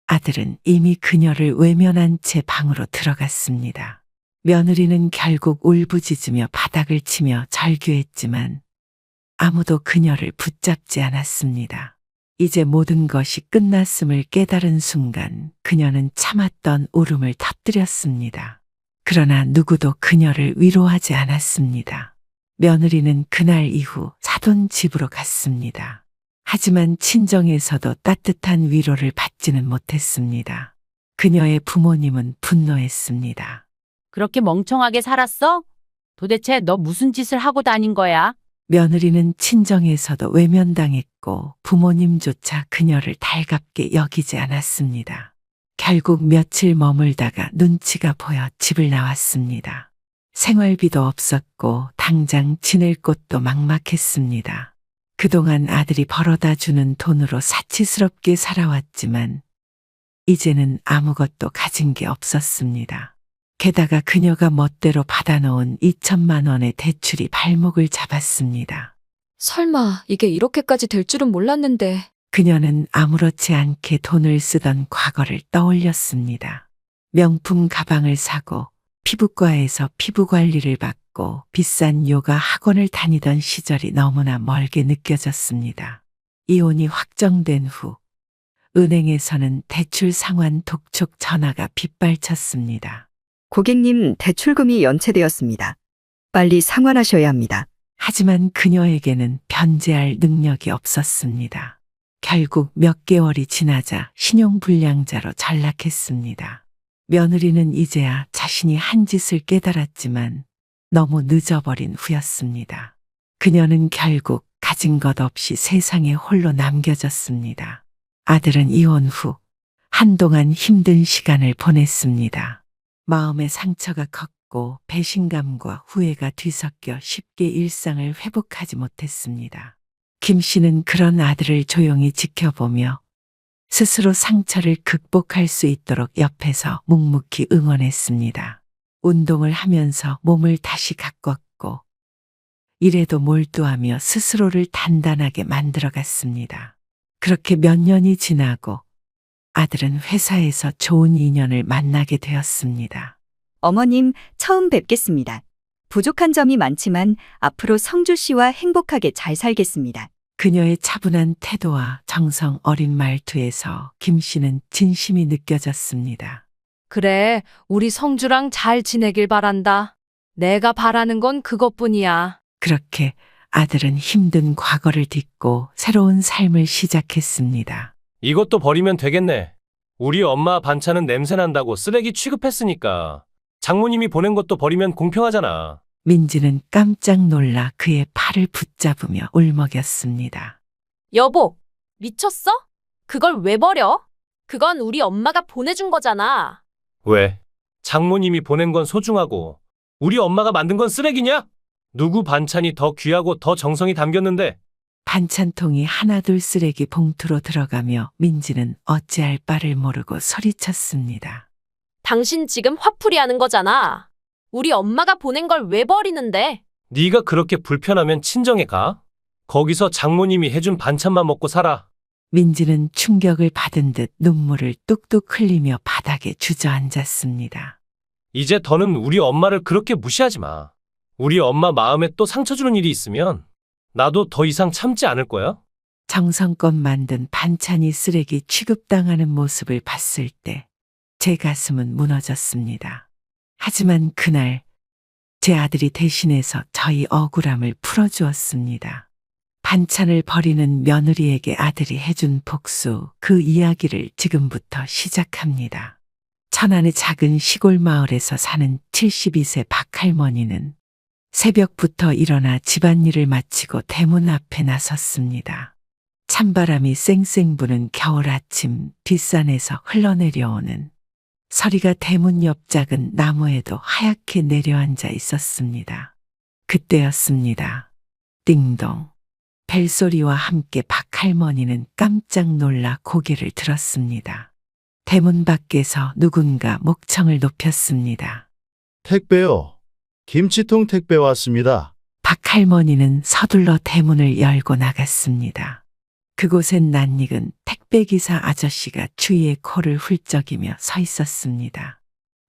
아들은 이미 그녀를 외면한 채 방으로 들어갔습니다. 며느리는 결국 울부짖으며 바닥을 치며 절규했지만 아무도 그녀를 붙잡지 않았습니다. 이제 모든 것이 끝났음을 깨달은 순간 그녀는 참았던 울음을 터뜨렸습니다. 그러나 누구도 그녀를 위로하지 않았습니다. 며느리는 그날 이후 사돈 집으로 갔습니다. 하지만 친정에서도 따뜻한 위로를 받지는 못했습니다. 그녀의 부모님은 분노했습니다. 그렇게 멍청하게 살았어? 도대체 너 무슨 짓을 하고 다닌 거야? 며느리는 친정에서도 외면당했고 부모님조차 그녀를 달갑게 여기지 않았습니다. 결국 며칠 머물다가 눈치가 보여 집을 나왔습니다. 생활비도 없었고 당장 지낼 곳도 막막했습니다. 그동안 아들이 벌어다 주는 돈으로 사치스럽게 살아왔지만 이제는 아무것도 가진 게 없었습니다. 게다가 그녀가 멋대로 받아놓은 2천만 원의 대출이 발목을 잡았습니다. 설마 이게 이렇게까지 될 줄은 몰랐는데. 그녀는 아무렇지 않게 돈을 쓰던 과거를 떠올렸습니다. 명품 가방을 사고 피부과에서 피부 관리를 받고 비싼 요가 학원을 다니던 시절이 너무나 멀게 느껴졌습니다. 이혼이 확정된 후 은행에서는 대출 상환 독촉 전화가 빗발쳤습니다. 고객님, 대출금이 연체되었습니다. 빨리 상환하셔야 합니다. 하지만 그녀에게는 변제할 능력이 없었습니다. 결국 몇 개월이 지나자 신용불량자로 전락했습니다. 며느리는 이제야 자신이 한 짓을 깨달았지만 너무 늦어버린 후였습니다. 그녀는 결국 가진 것 없이 세상에 홀로 남겨졌습니다. 아들은 이혼 후 한동안 힘든 시간을 보냈습니다. 마음의 상처가 컸고 배신감과 후회가 뒤섞여 쉽게 일상을 회복하지 못했습니다. 김 씨는 그런 아들을 조용히 지켜보며 스스로 상처를 극복할 수 있도록 옆에서 묵묵히 응원했습니다. 운동을 하면서 몸을 다시 가꿨고 일에도 몰두하며 스스로를 단단하게 만들어갔습니다. 그렇게 몇 년이 지나고 아들은 회사에서 좋은 인연을 만나게 되었습니다. 어머님, 처음 뵙겠습니다. 부족한 점이 많지만 앞으로 성주 씨와 행복하게 잘 살겠습니다. 그녀의 차분한 태도와 정성 어린 말투에서 김 씨는 진심이 느껴졌습니다. 그래, 우리 성주랑 잘 지내길 바란다. 내가 바라는 건 그것뿐이야. 그렇게 아들은 힘든 과거를 딛고 새로운 삶을 시작했습니다. 이것도 버리면 되겠네. 우리 엄마 반찬은 냄새난다고 쓰레기 취급했으니까 장모님이 보낸 것도 버리면 공평하잖아. 민지는 깜짝 놀라 그의 팔을 붙잡으며 울먹였습니다. 여보, 미쳤어? 그걸 왜 버려? 그건 우리 엄마가 보내준 거잖아. 왜? 장모님이 보낸 건 소중하고 우리 엄마가 만든 건 쓰레기냐? 누구 반찬이 더 귀하고 더 정성이 담겼는데? 반찬통이 하나둘 쓰레기 봉투로 들어가며 민지는 어찌할 바를 모르고 소리쳤습니다. 당신 지금 화풀이 하는 거잖아. 우리 엄마가 보낸 걸 왜 버리는데? 네가 그렇게 불편하면 친정에 가. 거기서 장모님이 해준 반찬만 먹고 살아. 민지는 충격을 받은 듯 눈물을 뚝뚝 흘리며 바닥에 주저앉았습니다. 이제 더는 우리 엄마를 그렇게 무시하지 마. 우리 엄마 마음에 또 상처 주는 일이 있으면 나도 더 이상 참지 않을 거야. 정성껏 만든 반찬이 쓰레기 취급당하는 모습을 봤을 때 제 가슴은 무너졌습니다. 하지만 그날 제 아들이 대신해서 저희 억울함을 풀어주었습니다. 반찬을 버리는 며느리에게 아들이 해준 복수, 그 이야기를 지금부터 시작합니다. 천안의 작은 시골 마을에서 사는 72세 박할머니는 새벽부터 일어나 집안일을 마치고 대문 앞에 나섰습니다. 찬바람이 쌩쌩 부는 겨울 아침 뒷산에서 흘러내려오는 서리가 대문 옆 작은 나무에도 하얗게 내려앉아 있었습니다. 그때였습니다. 띵동. 벨소리와 함께 박할머니는 깜짝 놀라 고개를 들었습니다. 대문 밖에서 누군가 목청을 높였습니다. 택배요. 김치통 택배 왔습니다. 박할머니는 서둘러 대문을 열고 나갔습니다. 그곳엔 낯익은 택배기사 아저씨가 추위에 코를 훌쩍이며 서 있었습니다.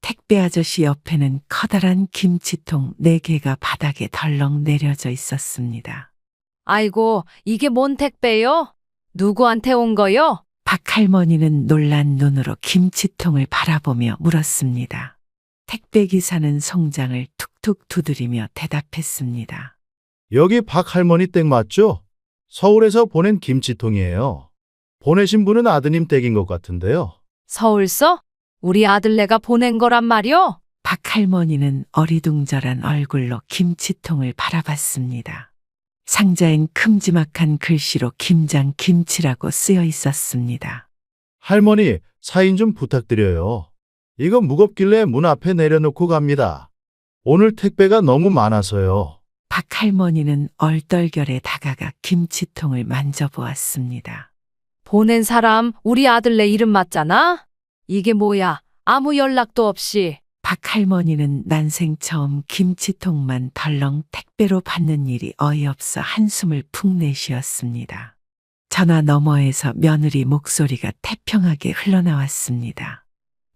택배 아저씨 옆에는 커다란 김치통 4개가 바닥에 덜렁 내려져 있었습니다. 아이고, 이게 뭔 택배요? 누구한테 온 거요? 박할머니는 놀란 눈으로 김치통을 바라보며 물었습니다. 택배기사는 송장을 툭툭 두드리며 대답했습니다. 여기 박할머니 댁 맞죠? 서울에서 보낸 김치통이에요. 보내신 분은 아드님 댁인 것 같은데요. 서울서? 우리 아들네가 보낸 거란 말이요? 박할머니는 어리둥절한 얼굴로 김치통을 바라봤습니다. 상자엔 큼지막한 글씨로 김장 김치라고 쓰여 있었습니다. 할머니, 사인 좀 부탁드려요. 이거 무겁길래 문 앞에 내려놓고 갑니다. 오늘 택배가 너무 많아서요. 박할머니는 얼떨결에 다가가 김치통을 만져보았습니다. 보낸 사람 우리 아들네 이름 맞잖아? 이게 뭐야? 아무 연락도 없이. 박할머니는 난생 처음 김치통만 덜렁 택배로 받는 일이 어이없어 한숨을 푹 내쉬었습니다. 전화 너머에서 며느리 목소리가 태평하게 흘러나왔습니다.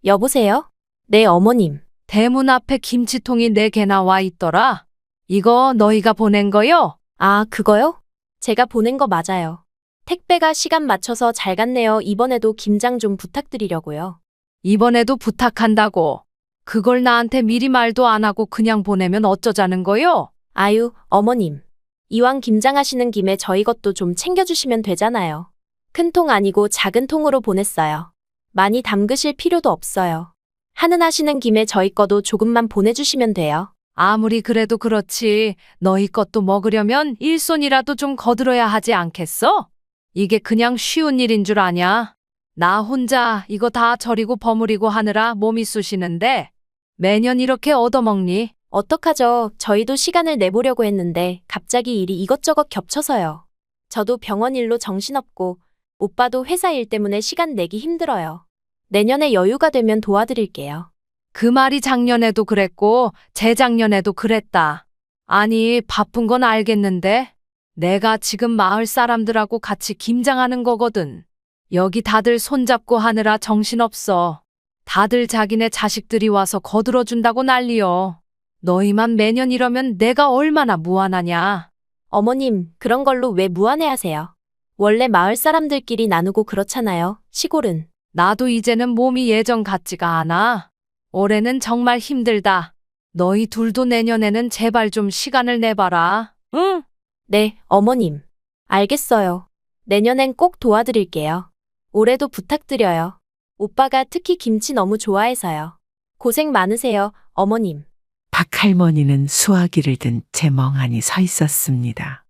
여보세요? 네, 어머님. 대문 앞에 김치통이 4개나 와 있더라. 이거 너희가 보낸 거요? 아, 그거요? 제가 보낸 거 맞아요. 택배가 시간 맞춰서 잘 갔네요. 이번에도 김장 좀 부탁드리려고요. 이번에도 부탁한다고. 그걸 나한테 미리 말도 안 하고 그냥 보내면 어쩌자는 거요? 아유, 어머님. 이왕 김장하시는 김에 저희 것도 좀 챙겨주시면 되잖아요. 큰 통 아니고 작은 통으로 보냈어요. 많이 담그실 필요도 없어요. 하는 하시는 김에 저희 거도 조금만 보내주시면 돼요. 아무리 그래도 그렇지. 너희 것도 먹으려면 일손이라도 좀 거들어야 하지 않겠어? 이게 그냥 쉬운 일인 줄 아냐? 나 혼자 이거 다 절이고 버무리고 하느라 몸이 쑤시는데 매년 이렇게 얻어먹니? 어떡하죠? 저희도 시간을 내보려고 했는데 갑자기 일이 이것저것 겹쳐서요. 저도 병원 일로 정신없고 오빠도 회사 일 때문에 시간 내기 힘들어요. 내년에 여유가 되면 도와드릴게요. 그 말이 작년에도 그랬고 재작년에도 그랬다. 아니, 바쁜 건 알겠는데 내가 지금 마을 사람들하고 같이 김장하는 거거든. 여기 다들 손잡고 하느라 정신없어. 다들 자기네 자식들이 와서 거들어준다고 난리여. 너희만 매년 이러면 내가 얼마나 무안하냐. 어머님, 그런 걸로 왜 무안해하세요? 원래 마을 사람들끼리 나누고 그렇잖아요, 시골은. 나도 이제는 몸이 예전 같지가 않아. 올해는 정말 힘들다. 너희 둘도 내년에는 제발 좀 시간을 내봐라. 응? 네, 어머님. 알겠어요. 내년엔 꼭 도와드릴게요. 올해도 부탁드려요. 오빠가 특히 김치 너무 좋아해서요. 고생 많으세요, 어머님. 박할머니는 수화기를 든 채 멍하니 서 있었습니다.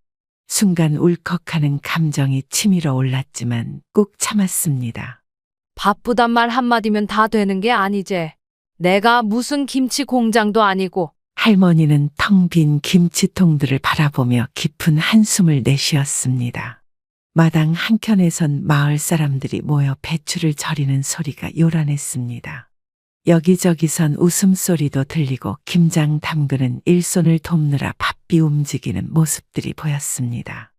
순간 울컥하는 감정이 치밀어 올랐지만 꾹 참았습니다. 바쁘단 말 한마디면 다 되는 게 아니지. 내가 무슨 김치 공장도 아니고. 할머니는 텅 빈 김치통들을 바라보며 깊은 한숨을 내쉬었습니다. 마당 한켠에선 마을 사람들이 모여 배추를 절이는 소리가 요란했습니다. 여기저기선 웃음소리도 들리고 김장 담그는 일손을 돕느라 바삐 움직이는 모습들이 보였습니다.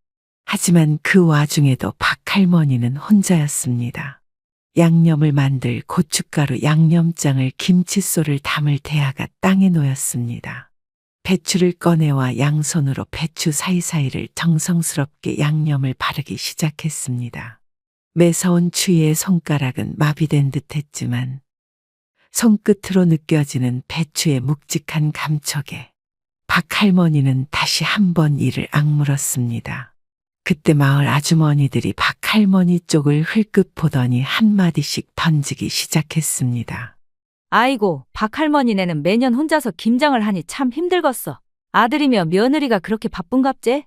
하지만 그 와중에도 박할머니는 혼자였습니다. 양념을 만들 고춧가루 양념장을 김칫솔을 담을 대야가 땅에 놓였습니다. 배추를 꺼내와 양손으로 배추 사이사이를 정성스럽게 양념을 바르기 시작했습니다. 매서운 추위에 손가락은 마비된 듯했지만 손끝으로 느껴지는 배추의 묵직한 감촉에 박할머니는 다시 한번 이를 악물었습니다. 그때 마을 아주머니들이 박할머니 쪽을 흘끗 보더니 한마디씩 던지기 시작했습니다. 아이고, 박할머니네는 매년 혼자서 김장을 하니 참 힘들겠어. 아들이며 며느리가 그렇게 바쁜갑제?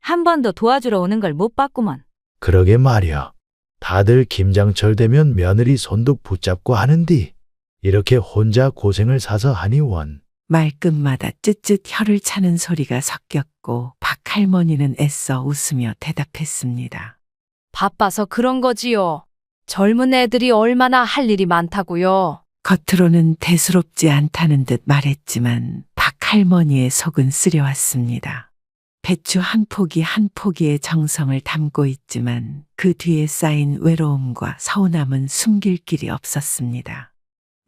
한 번도 도와주러 오는 걸 못 봤구먼. 그러게 말이야. 다들 김장철 되면 며느리 손도 붙잡고 하는디. 이렇게 혼자 고생을 사서 하니 원. 말끝마다 쯧쯧 혀를 차는 소리가 섞였고 박할머니는 애써 웃으며 대답했습니다. 바빠서 그런 거지요. 젊은 애들이 얼마나 할 일이 많다고요. 겉으로는 대수롭지 않다는 듯 말했지만 박할머니의 속은 쓰려왔습니다. 배추 한 포기 한 포기의 정성을 담고 있지만 그 뒤에 쌓인 외로움과 서운함은 숨길 길이 없었습니다.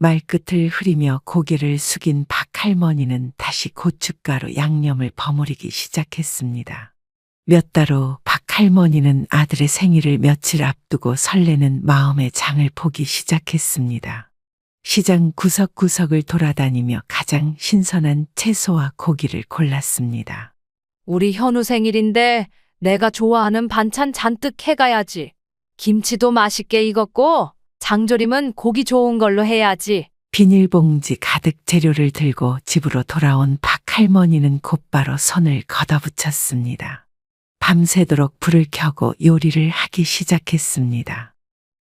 말끝을 흐리며 고개를 숙인 박할머니는 다시 고춧가루 양념을 버무리기 시작했습니다. 몇 달 후 박할머니는 아들의 생일을 며칠 앞두고 설레는 마음의 장을 보기 시작했습니다. 시장 구석구석을 돌아다니며 가장 신선한 채소와 고기를 골랐습니다. 우리 현우 생일인데 내가 좋아하는 반찬 잔뜩 해가야지. 김치도 맛있게 익었고 장조림은 고기 좋은 걸로 해야지. 비닐봉지 가득 재료를 들고 집으로 돌아온 박할머니는 곧바로 손을 걷어붙였습니다. 밤새도록 불을 켜고 요리를 하기 시작했습니다.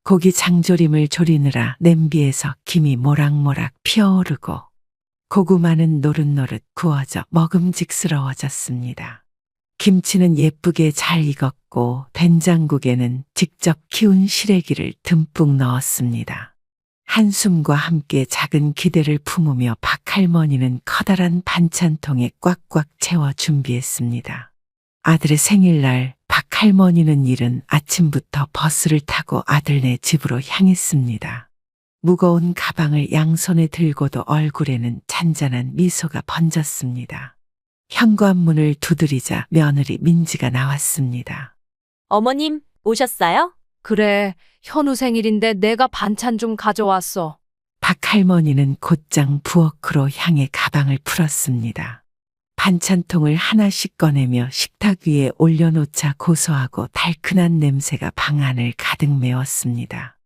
고기 장조림을 조리느라 냄비에서 김이 모락모락 피어오르고 고구마는 노릇노릇 구워져 먹음직스러워졌습니다. 김치는 예쁘게 잘 익었고 된장국에는 직접 키운 시래기를 듬뿍 넣었습니다. 한숨과 함께 작은 기대를 품으며 박할머니는 커다란 반찬통에 꽉꽉 채워 준비했습니다. 아들의 생일날 박할머니는 이른 아침부터 버스를 타고 아들네 집으로 향했습니다. 무거운 가방을 양손에 들고도 얼굴에는 잔잔한 미소가 번졌습니다. 현관문을 두드리자 며느리 민지가 나왔습니다. 어머님, 오셨어요? 그래, 현우 생일인데 내가 반찬 좀 가져왔어. 박할머니는 곧장 부엌으로 향해 가방을 풀었습니다. 반찬통을 하나씩 꺼내며 식탁 위에 올려놓자 고소하고 달큰한 냄새가 방 안을 가득 메웠습니다.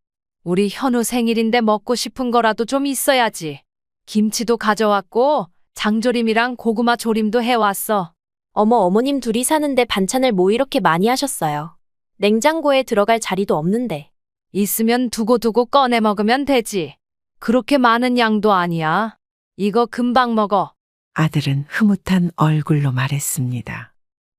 우리 현우 생일인데 먹고 싶은 거라도 좀 있어야지. 김치도 가져왔고 장조림이랑 고구마 조림도 해왔어. 어머, 어머님 둘이 사는데 반찬을 뭐 이렇게 많이 하셨어요? 냉장고에 들어갈 자리도 없는데. 있으면 두고두고 꺼내 먹으면 되지. 그렇게 많은 양도 아니야. 이거 금방 먹어. 아들은 흐뭇한 얼굴로 말했습니다.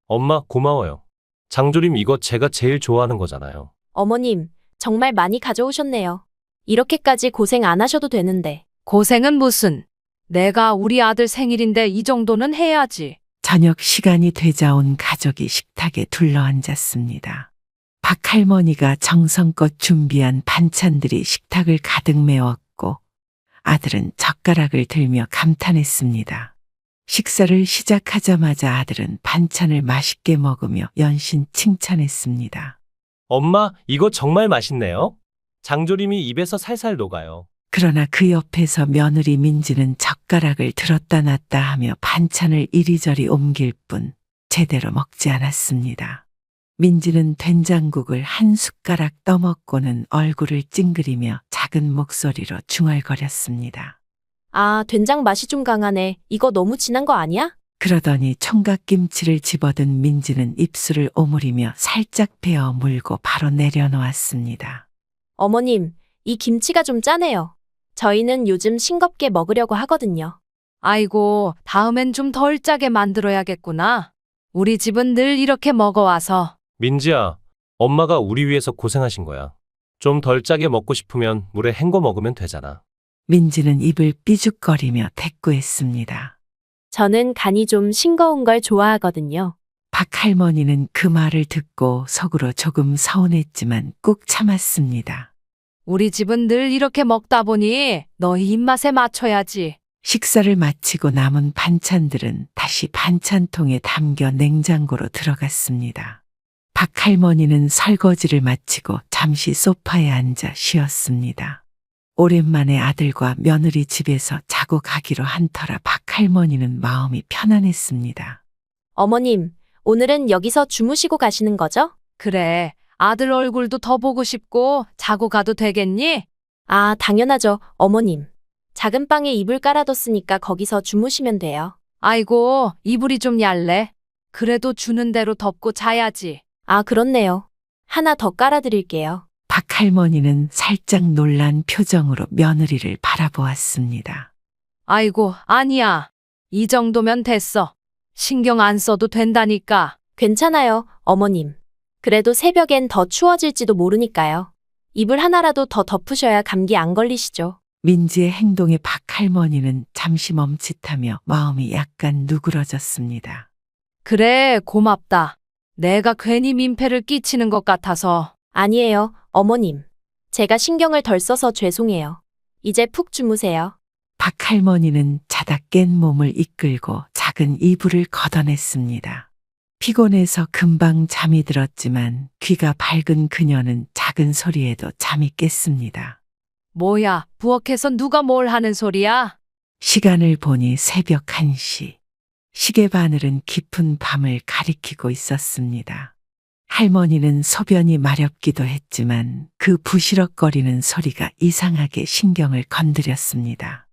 엄마 고마워요. 장조림 이거 제가 제일 좋아하는 거잖아요. 어머님, 정말 많이 가져오셨네요. 이렇게까지 고생 안 하셔도 되는데. 고생은 무슨. 내가 우리 아들 생일인데 이 정도는 해야지. 저녁 시간이 되자 온 가족이 식탁에 둘러앉았습니다. 박할머니가 정성껏 준비한 반찬들이 식탁을 가득 메웠고 아들은 젓가락을 들며 감탄했습니다. 식사를 시작하자마자 아들은 반찬을 맛있게 먹으며 연신 칭찬했습니다. 엄마, 이거 정말 맛있네요. 장조림이 입에서 살살 녹아요. 그러나 그 옆에서 며느리 민지는 젓가락을 들었다 놨다 하며 반찬을 이리저리 옮길 뿐 제대로 먹지 않았습니다. 민지는 된장국을 한 숟가락 떠먹고는 얼굴을 찡그리며 작은 목소리로 중얼거렸습니다. 아, 된장 맛이 좀 강하네. 이거 너무 진한 거 아니야? 그러더니 총각김치를 집어든 민지는 입술을 오므리며 살짝 베어 물고 바로 내려놓았습니다. 어머님, 이 김치가 좀 짜네요. 저희는 요즘 싱겁게 먹으려고 하거든요. 아이고, 다음엔 좀 덜 짜게 만들어야겠구나. 우리 집은 늘 이렇게 먹어와서. 민지야, 엄마가 우리 위해서 고생하신 거야. 좀 덜 짜게 먹고 싶으면 물에 헹궈 먹으면 되잖아. 민지는 입을 삐죽거리며 대꾸했습니다. 저는 간이 좀 싱거운 걸 좋아하거든요. 박할머니는 그 말을 듣고 속으로 조금 서운했지만 꾹 참았습니다. 우리 집은 늘 이렇게 먹다 보니 너희 입맛에 맞춰야지. 식사를 마치고 남은 반찬들은 다시 반찬통에 담겨 냉장고로 들어갔습니다. 박할머니는 설거지를 마치고 잠시 소파에 앉아 쉬었습니다. 오랜만에 아들과 며느리 집에서 자고 가기로 한 터라 박할머니는 마음이 편안했습니다. 어머님, 오늘은 여기서 주무시고 가시는 거죠? 그래, 아들 얼굴도 더 보고 싶고 자고 가도 되겠니? 아, 당연하죠, 어머님. 작은 방에 이불 깔아뒀으니까 거기서 주무시면 돼요. 아이고, 이불이 좀 얇네. 그래도 주는 대로 덮고 자야지. 아, 그렇네요. 하나 더 깔아드릴게요. 박할머니는 살짝 놀란 표정으로 며느리를 바라보았습니다. 아이고, 아니야. 이 정도면 됐어. 신경 안 써도 된다니까. 괜찮아요, 어머님. 그래도 새벽엔 더 추워질지도 모르니까요. 이불 하나라도 더 덮으셔야 감기 안 걸리시죠. 민지의 행동에 박할머니는 잠시 멈칫하며 마음이 약간 누그러졌습니다. 그래, 고맙다. 내가 괜히 민폐를 끼치는 것 같아서. 아니에요, 어머님. 제가 신경을 덜 써서 죄송해요. 이제 푹 주무세요. 박할머니는 자다 깬 몸을 이끌고 작은 이불을 걷어냈습니다. 피곤해서 금방 잠이 들었지만 귀가 밝은 그녀는 작은 소리에도 잠이 깼습니다. 뭐야, 부엌에서 누가 뭘 하는 소리야? 시간을 보니 새벽 1시. 시계 바늘은 깊은 밤을 가리키고 있었습니다. 할머니는 소변이 마렵기도 했지만 그 부시럭거리는 소리가 이상하게 신경을 건드렸습니다.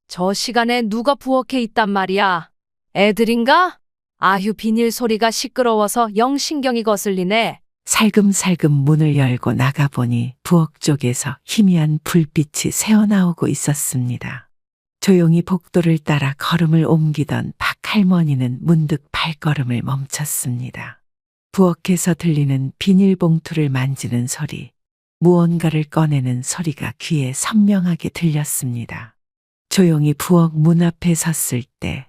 저 시간에 누가 부엌에 있단 말이야? 애들인가? 아휴, 비닐 소리가 시끄러워서 영 신경이 거슬리네. 살금살금 문을 열고 나가보니 부엌 쪽에서 희미한 불빛이 새어나오고 있었습니다. 조용히 복도를 따라 걸음을 옮기던 박할머니는 문득 발걸음을 멈췄습니다. 부엌에서 들리는 비닐봉투를 만지는 소리, 무언가를 꺼내는 소리가 귀에 선명하게 들렸습니다. 조용히 부엌 문 앞에 섰을 때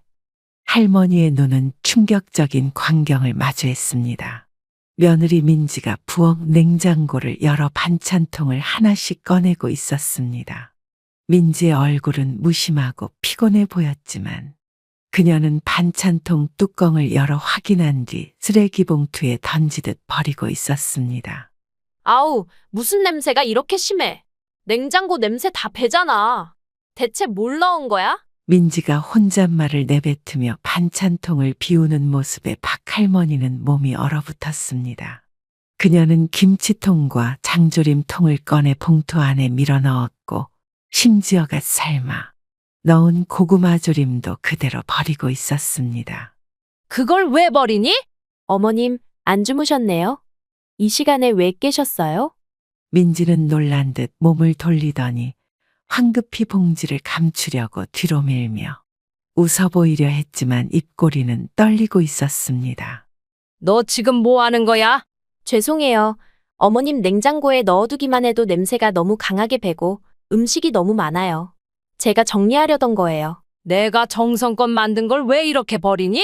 할머니의 눈은 충격적인 광경을 마주했습니다. 며느리 민지가 부엌 냉장고를 열어 반찬통을 하나씩 꺼내고 있었습니다. 민지의 얼굴은 무심하고 피곤해 보였지만 그녀는 반찬통 뚜껑을 열어 확인한 뒤 쓰레기 봉투에 던지듯 버리고 있었습니다. 아우, 무슨 냄새가 이렇게 심해? 냉장고 냄새 다 배잖아. 대체 뭘 넣은 거야? 민지가 혼잣말을 내뱉으며 반찬통을 비우는 모습에 박할머니는 몸이 얼어붙었습니다. 그녀는 김치통과 장조림통을 꺼내 봉투 안에 밀어 넣었고 심지어가 삶아 넣은 고구마 조림도 그대로 버리고 있었습니다. 그걸 왜 버리니? 어머님, 안 주무셨네요? 이 시간에 왜 깨셨어요? 민지는 놀란 듯 몸을 돌리더니 황급히 봉지를 감추려고 뒤로 밀며 웃어 보이려 했지만 입꼬리는 떨리고 있었습니다. 너 지금 뭐 하는 거야? 죄송해요. 어머님, 냉장고에 넣어두기만 해도 냄새가 너무 강하게 배고 음식이 너무 많아요. 제가 정리하려던 거예요. 내가 정성껏 만든 걸 왜 이렇게 버리니?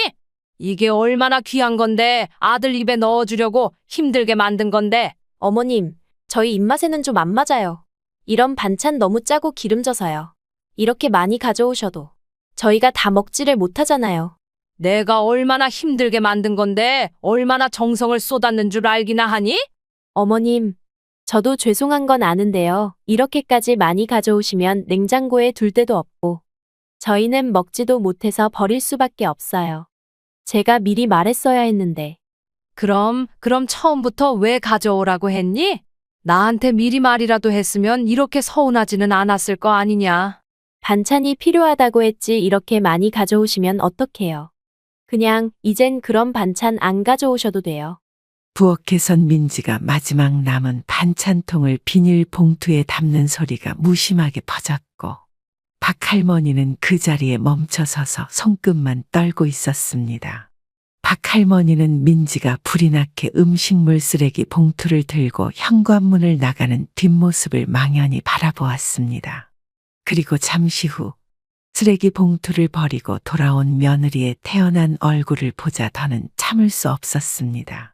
이게 얼마나 귀한 건데 아들 입에 넣어주려고 힘들게 만든 건데. 어머님, 저희 입맛에는 좀 안 맞아요. 이런 반찬 너무 짜고 기름져서요. 이렇게 많이 가져오셔도 저희가 다 먹지를 못하잖아요. 내가 얼마나 힘들게 만든 건데 얼마나 정성을 쏟았는 줄 알기나 하니? 어머님, 저도 죄송한 건 아는데요. 이렇게까지 많이 가져오시면 냉장고에 둘 데도 없고 저희는 먹지도 못해서 버릴 수밖에 없어요. 제가 미리 말했어야 했는데. 그럼 처음부터 왜 가져오라고 했니? 나한테 미리 말이라도 했으면 이렇게 서운하지는 않았을 거 아니냐. 반찬이 필요하다고 했지 이렇게 많이 가져오시면 어떡해요. 그냥 이젠 그런 반찬 안 가져오셔도 돼요. 부엌에선 민지가 마지막 남은 반찬통을 비닐 봉투에 담는 소리가 무심하게 퍼졌고 박할머니는 그 자리에 멈춰서서 손끝만 떨고 있었습니다. 박할머니는 민지가 불이 나게 음식물 쓰레기 봉투를 들고 현관문을 나가는 뒷모습을 망연히 바라보았습니다. 그리고 잠시 후 쓰레기 봉투를 버리고 돌아온 며느리의 태어난 얼굴을 보자 더는 참을 수 없었습니다.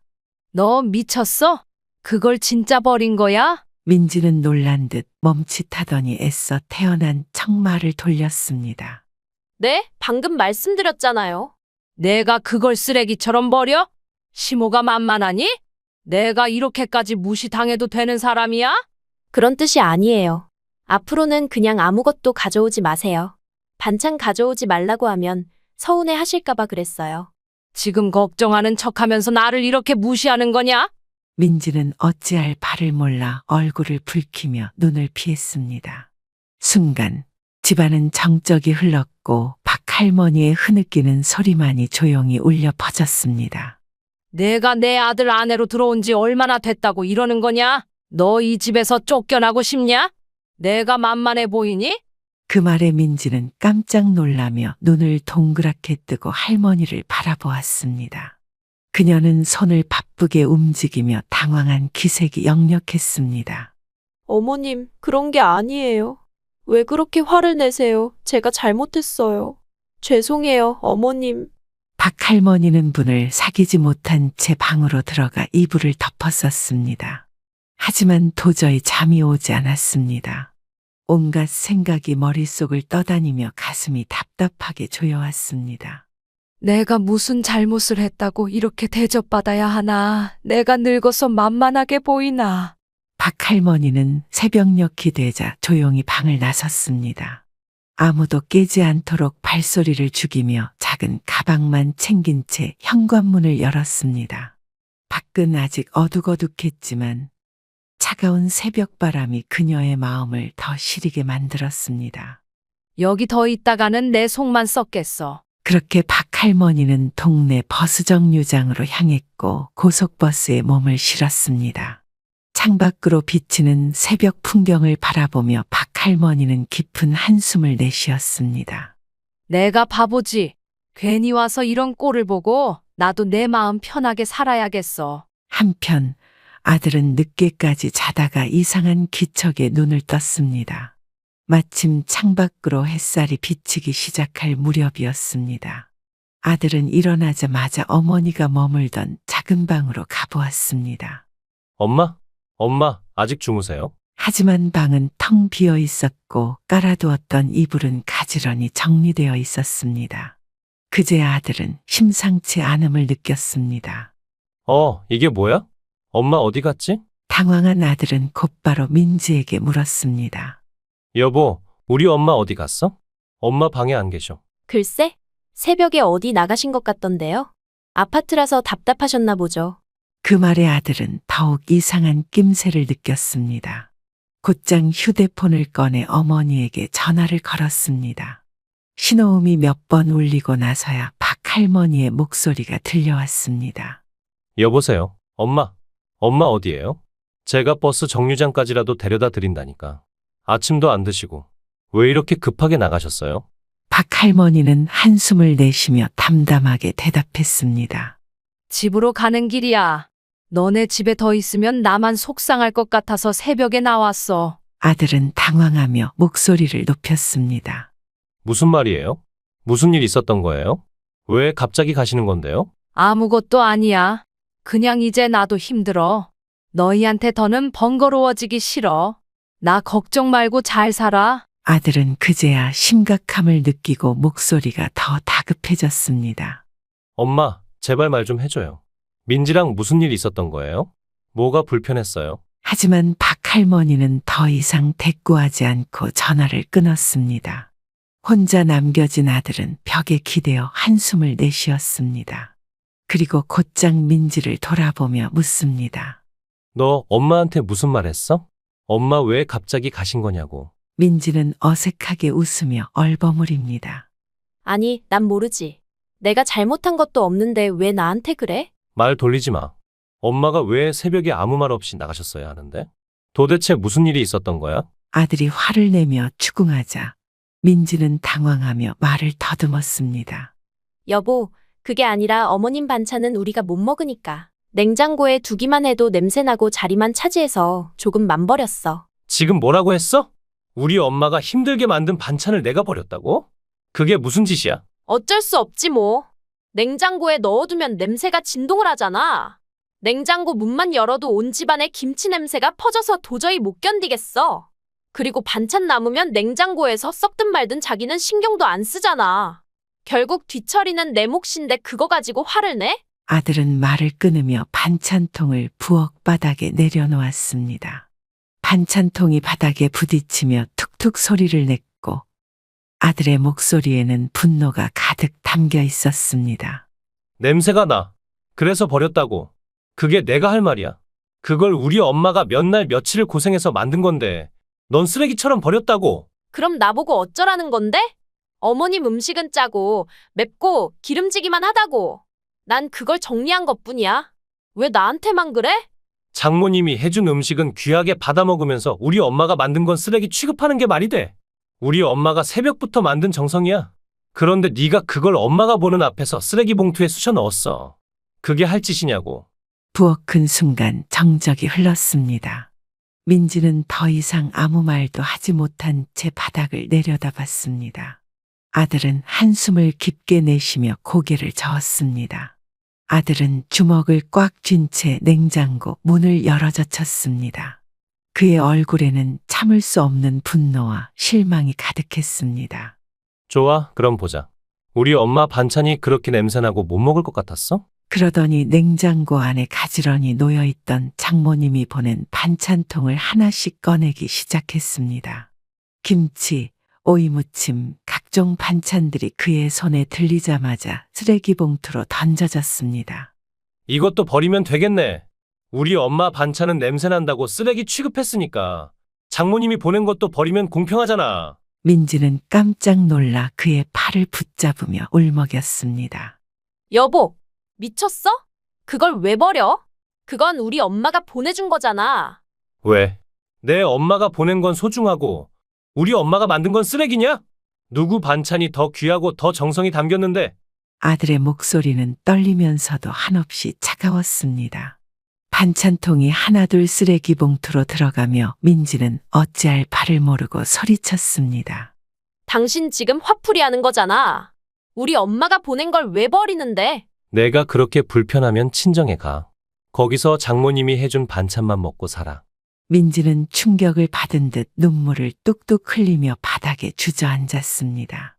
너 미쳤어? 그걸 진짜 버린 거야? 민지는 놀란 듯 멈칫하더니 애써 태어난 청마를 돌렸습니다. 네? 방금 말씀드렸잖아요. 내가 그걸 쓰레기처럼 버려? 시모가 만만하니? 내가 이렇게까지 무시당해도 되는 사람이야? 그런 뜻이 아니에요. 앞으로는 그냥 아무것도 가져오지 마세요. 반찬 가져오지 말라고 하면 서운해 하실까봐 그랬어요. 지금 걱정하는 척하면서 나를 이렇게 무시하는 거냐? 민지는 어찌할 바를 몰라 얼굴을 붉히며 눈을 피했습니다. 순간 집안은 정적이 흘렀고 박할머니의 흐느끼는 소리만이 조용히 울려 퍼졌습니다. 내가 내 아들 아내로 들어온 지 얼마나 됐다고 이러는 거냐? 너 이 집에서 쫓겨나고 싶냐? 내가 만만해 보이니? 그 말에 민지는 깜짝 놀라며 눈을 동그랗게 뜨고 할머니를 바라보았습니다. 그녀는 손을 바쁘게 움직이며 당황한 기색이 역력했습니다. 어머님, 그런 게 아니에요. 왜 그렇게 화를 내세요? 제가 잘못했어요. 죄송해요, 어머님. 박할머니는 문을 사귀지 못한 채 방으로 들어가 이불을 덮었었습니다. 하지만 도저히 잠이 오지 않았습니다. 온갖 생각이 머릿속을 떠다니며 가슴이 답답하게 조여왔습니다. 내가 무슨 잘못을 했다고 이렇게 대접받아야 하나? 내가 늙어서 만만하게 보이나? 박할머니는 새벽녘이 되자 조용히 방을 나섰습니다. 아무도 깨지 않도록 발소리를 죽이며 작은 가방만 챙긴 채 현관문을 열었습니다. 밖은 아직 어둑어둑했지만 차가운 새벽바람이 그녀의 마음을 더 시리게 만들었습니다. 여기 더 있다가는 내 속만 썩겠어. 그렇게 박할머니는 동네 버스정류장으로 향했고 고속버스에 몸을 실었습니다. 창밖으로 비치는 새벽 풍경을 바라보며 박할머니는 깊은 한숨을 내쉬었습니다. 내가 바보지. 괜히 와서 이런 꼴을 보고 나도 내 마음 편하게 살아야겠어. 한편 아들은 늦게까지 자다가 이상한 기척에 눈을 떴습니다. 마침 창밖으로 햇살이 비치기 시작할 무렵이었습니다. 아들은 일어나자마자 어머니가 머물던 작은 방으로 가보았습니다. 엄마? 엄마, 아직 주무세요? 하지만 방은 텅 비어 있었고 깔아두었던 이불은 가지런히 정리되어 있었습니다. 그제야 아들은 심상치 않음을 느꼈습니다. 이게 뭐야? 엄마 어디 갔지? 당황한 아들은 곧바로 민지에게 물었습니다. 여보, 우리 엄마 어디 갔어? 엄마 방에 안 계셔. 글쎄, 새벽에 어디 나가신 것 같던데요. 아파트라서 답답하셨나 보죠. 그 말에 아들은 더욱 이상한 낌새를 느꼈습니다. 곧장 휴대폰을 꺼내 어머니에게 전화를 걸었습니다. 신호음이 몇 번 울리고 나서야 박할머니의 목소리가 들려왔습니다. 여보세요. 엄마 어디예요? 제가 버스 정류장까지라도 데려다 드린다니까. 아침도 안 드시고 왜 이렇게 급하게 나가셨어요? 박할머니는 한숨을 내쉬며 담담하게 대답했습니다. 집으로 가는 길이야. 너네 집에 더 있으면 나만 속상할 것 같아서 새벽에 나왔어. 아들은 당황하며 목소리를 높였습니다. 무슨 말이에요? 무슨 일 있었던 거예요? 왜 갑자기 가시는 건데요? 아무것도 아니야. 그냥 이제 나도 힘들어. 너희한테 더는 번거로워지기 싫어. 나 걱정 말고 잘 살아. 아들은 그제야 심각함을 느끼고 목소리가 더 다급해졌습니다. 엄마, 제발 말 좀 해줘요. 민지랑 무슨 일 있었던 거예요? 뭐가 불편했어요? 하지만 박할머니는 더 이상 대꾸하지 않고 전화를 끊었습니다. 혼자 남겨진 아들은 벽에 기대어 한숨을 내쉬었습니다. 그리고 곧장 민지를 돌아보며 묻습니다. 너 엄마한테 무슨 말 했어? 엄마 왜 갑자기 가신 거냐고. 민지는 어색하게 웃으며 얼버무립니다. 아니, 난 모르지. 내가 잘못한 것도 없는데 왜 나한테 그래? 말 돌리지 마. 엄마가 왜 새벽에 아무 말 없이 나가셨어야 하는데? 도대체 무슨 일이 있었던 거야? 아들이 화를 내며 추궁하자 민지는 당황하며 말을 더듬었습니다. 여보, 그게 아니라 어머님 반찬은 우리가 못 먹으니까. 냉장고에 두기만 해도 냄새나고 자리만 차지해서 조금 맘버렸어. 지금 뭐라고 했어? 우리 엄마가 힘들게 만든 반찬을 내가 버렸다고? 그게 무슨 짓이야? 어쩔 수 없지 뭐. 냉장고에 넣어두면 냄새가 진동을 하잖아. 냉장고 문만 열어도 온 집안에 김치 냄새가 퍼져서 도저히 못 견디겠어. 그리고 반찬 남으면 냉장고에서 썩든 말든 자기는 신경도 안 쓰잖아. 결국 뒤처리는 내 몫인데 그거 가지고 화를 내? 아들은 말을 끊으며 반찬통을 부엌 바닥에 내려놓았습니다. 반찬통이 바닥에 부딪히며 툭툭 소리를 냈고 아들의 목소리에는 분노가 가득 담겨 있었습니다. 냄새가 나. 그래서 버렸다고. 그게 내가 할 말이야. 그걸 우리 엄마가 몇 날 며칠을 고생해서 만든 건데 넌 쓰레기처럼 버렸다고. 그럼 나보고 어쩌라는 건데? 어머님 음식은 짜고 맵고 기름지기만 하다고. 난 그걸 정리한 것뿐이야. 왜 나한테만 그래? 장모님이 해준 음식은 귀하게 받아 먹으면서 우리 엄마가 만든 건 쓰레기 취급하는 게 말이 돼. 우리 엄마가 새벽부터 만든 정성이야. 그런데 네가 그걸 엄마가 보는 앞에서 쓰레기 봉투에 쑤셔 넣었어. 그게 할 짓이냐고. 부엌은 순간 정적이 흘렀습니다. 민지는 더 이상 아무 말도 하지 못한 채 바닥을 내려다봤습니다. 아들은 한숨을 깊게 내쉬며 고개를 저었습니다. 아들은 주먹을 꽉 쥔 채 냉장고 문을 열어젖혔습니다. 그의 얼굴에는 참을 수 없는 분노와 실망이 가득했습니다. 좋아, 그럼 보자. 우리 엄마 반찬이 그렇게 냄새나고 못 먹을 것 같았어? 그러더니 냉장고 안에 가지런히 놓여있던 장모님이 보낸 반찬통을 하나씩 꺼내기 시작했습니다. 김치, 오이무침, 각종 반찬들이 그의 손에 들리자마자 쓰레기 봉투로 던져졌습니다. 이것도 버리면 되겠네. 우리 엄마 반찬은 냄새난다고 쓰레기 취급했으니까 장모님이 보낸 것도 버리면 공평하잖아. 민지는 깜짝 놀라 그의 팔을 붙잡으며 울먹였습니다. 여보, 미쳤어? 그걸 왜 버려? 그건 우리 엄마가 보내준 거잖아. 왜? 내 엄마가 보낸 건 소중하고 우리 엄마가 만든 건 쓰레기냐? 누구 반찬이 더 귀하고 더 정성이 담겼는데? 아들의 목소리는 떨리면서도 한없이 차가웠습니다. 반찬통이 하나둘 쓰레기 봉투로 들어가며 민지는 어찌할 바를 모르고 소리쳤습니다. 당신 지금 화풀이 하는 거잖아. 우리 엄마가 보낸 걸 왜 버리는데? 내가 그렇게 불편하면 친정에 가. 거기서 장모님이 해준 반찬만 먹고 살아. 민지는 충격을 받은 듯 눈물을 뚝뚝 흘리며 바닥에 주저앉았습니다.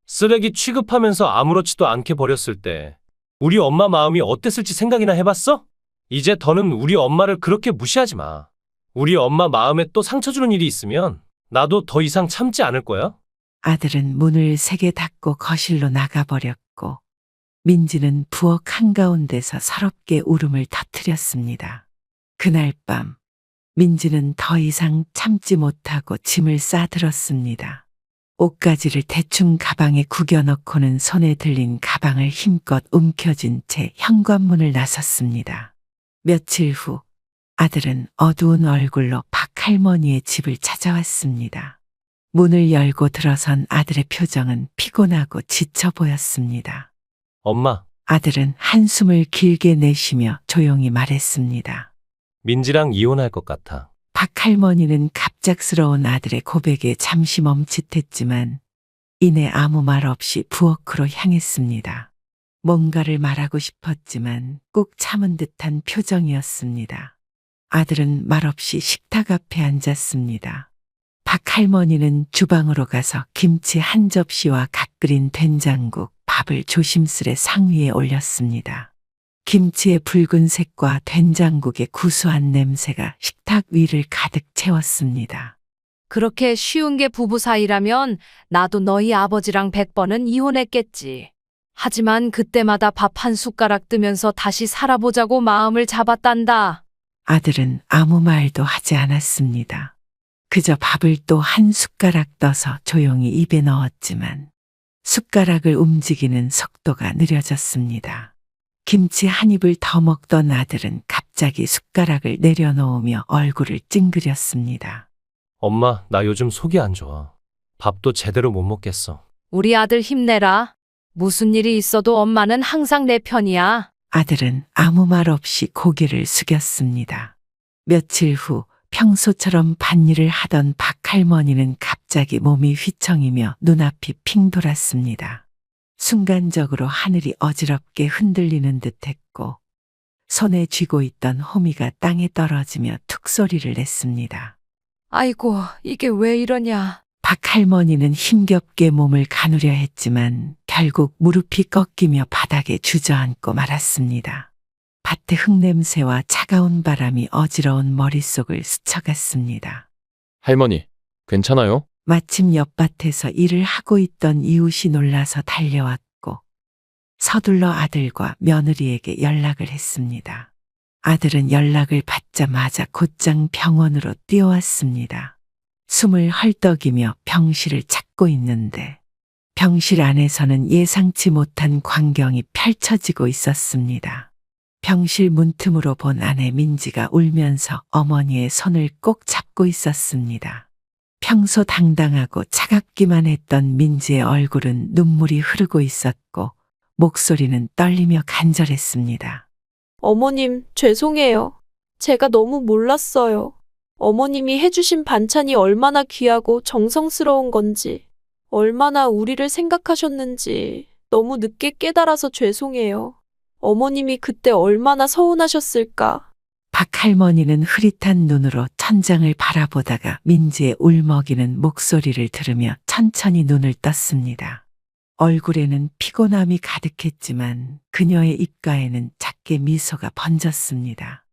쓰레기 취급하면서 아무렇지도 않게 버렸을 때 우리 엄마 마음이 어땠을지 생각이나 해봤어? 이제 더는 우리 엄마를 그렇게 무시하지 마. 우리 엄마 마음에 또 상처 주는 일이 있으면 나도 더 이상 참지 않을 거야. 아들은 문을 세게 닫고 거실로 나가버렸고 민지는 부엌 한가운데서 서럽게 울음을 터뜨렸습니다. 그날 밤 민지는 더 이상 참지 못하고 짐을 싸들었습니다. 옷가지를 대충 가방에 구겨넣고는 손에 들린 가방을 힘껏 움켜쥔 채 현관문을 나섰습니다. 며칠 후 아들은 어두운 얼굴로 박할머니의 집을 찾아왔습니다. 문을 열고 들어선 아들의 표정은 피곤하고 지쳐 보였습니다. 엄마, 아들은 한숨을 길게 내쉬며 조용히 말했습니다. 민지랑 이혼할 것 같아. 박할머니는 갑작스러운 아들의 고백에 잠시 멈칫했지만 이내 아무 말 없이 부엌으로 향했습니다. 뭔가를 말하고 싶었지만 꾹 참은 듯한 표정이었습니다. 아들은 말없이 식탁 앞에 앉았습니다. 박할머니는 주방으로 가서 김치 한 접시와 갓 끓인 된장국, 밥을 조심스레 상위에 올렸습니다. 김치의 붉은색과 된장국의 구수한 냄새가 식탁 위를 가득 채웠습니다. 그렇게 쉬운 게 부부 사이라면 나도 너희 아버지랑 100번은 이혼했겠지. 하지만 그때마다 밥 한 숟가락 뜨면서 다시 살아보자고 마음을 잡았단다. 아들은 아무 말도 하지 않았습니다. 그저 밥을 또 한 숟가락 떠서 조용히 입에 넣었지만 숟가락을 움직이는 속도가 느려졌습니다. 김치 한 입을 더 먹던 아들은 갑자기 숟가락을 내려놓으며 얼굴을 찡그렸습니다. 엄마, 나 요즘 속이 안 좋아. 밥도 제대로 못 먹겠어. 우리 아들 힘내라. 무슨 일이 있어도 엄마는 항상 내 편이야. 아들은 아무 말 없이 고개를 숙였습니다. 며칠 후 평소처럼 밭일을 하던 박할머니는 갑자기 몸이 휘청이며 눈앞이 핑 돌았습니다. 순간적으로 하늘이 어지럽게 흔들리는 듯했고 손에 쥐고 있던 호미가 땅에 떨어지며 툭 소리를 냈습니다. 아이고, 이게 왜 이러냐. 박할머니는 힘겹게 몸을 가누려 했지만 결국 무릎이 꺾이며 바닥에 주저앉고 말았습니다. 밭의 흙냄새와 차가운 바람이 어지러운 머릿속을 스쳐갔습니다. 할머니, 괜찮아요? 마침 옆밭에서 일을 하고 있던 이웃이 놀라서 달려왔고 서둘러 아들과 며느리에게 연락을 했습니다. 아들은 연락을 받자마자 곧장 병원으로 뛰어왔습니다. 숨을 헐떡이며 병실을 찾고 있는데 병실 안에서는 예상치 못한 광경이 펼쳐지고 있었습니다. 병실 문틈으로 본 아내 민지가 울면서 어머니의 손을 꼭 잡고 있었습니다. 평소 당당하고 차갑기만 했던 민지의 얼굴은 눈물이 흐르고 있었고 목소리는 떨리며 간절했습니다. 어머님, 죄송해요. 제가 너무 몰랐어요. 어머님이 해주신 반찬이 얼마나 귀하고 정성스러운 건지, 얼마나 우리를 생각하셨는지 너무 늦게 깨달아서 죄송해요. 어머님이 그때 얼마나 서운하셨을까. 박할머니는 흐릿한 눈으로 천장을 바라보다가 민지의 울먹이는 목소리를 들으며 천천히 눈을 떴습니다. 얼굴에는 피곤함이 가득했지만 그녀의 입가에는 작게 미소가 번졌습니다.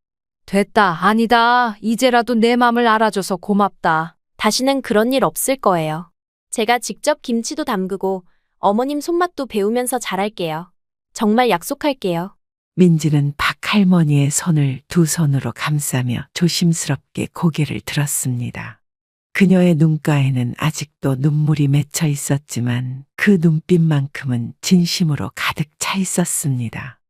됐다, 아니다. 이제라도 내 맘을 알아줘서 고맙다. 다시는 그런 일 없을 거예요. 제가 직접 김치도 담그고 어머님 손맛도 배우면서 잘할게요. 정말 약속할게요. 민지는 박할머니의 손을 두 손으로 감싸며 조심스럽게 고개를 들었습니다. 그녀의 눈가에는 아직도 눈물이 맺혀 있었지만 그 눈빛만큼은 진심으로 가득 차 있었습니다.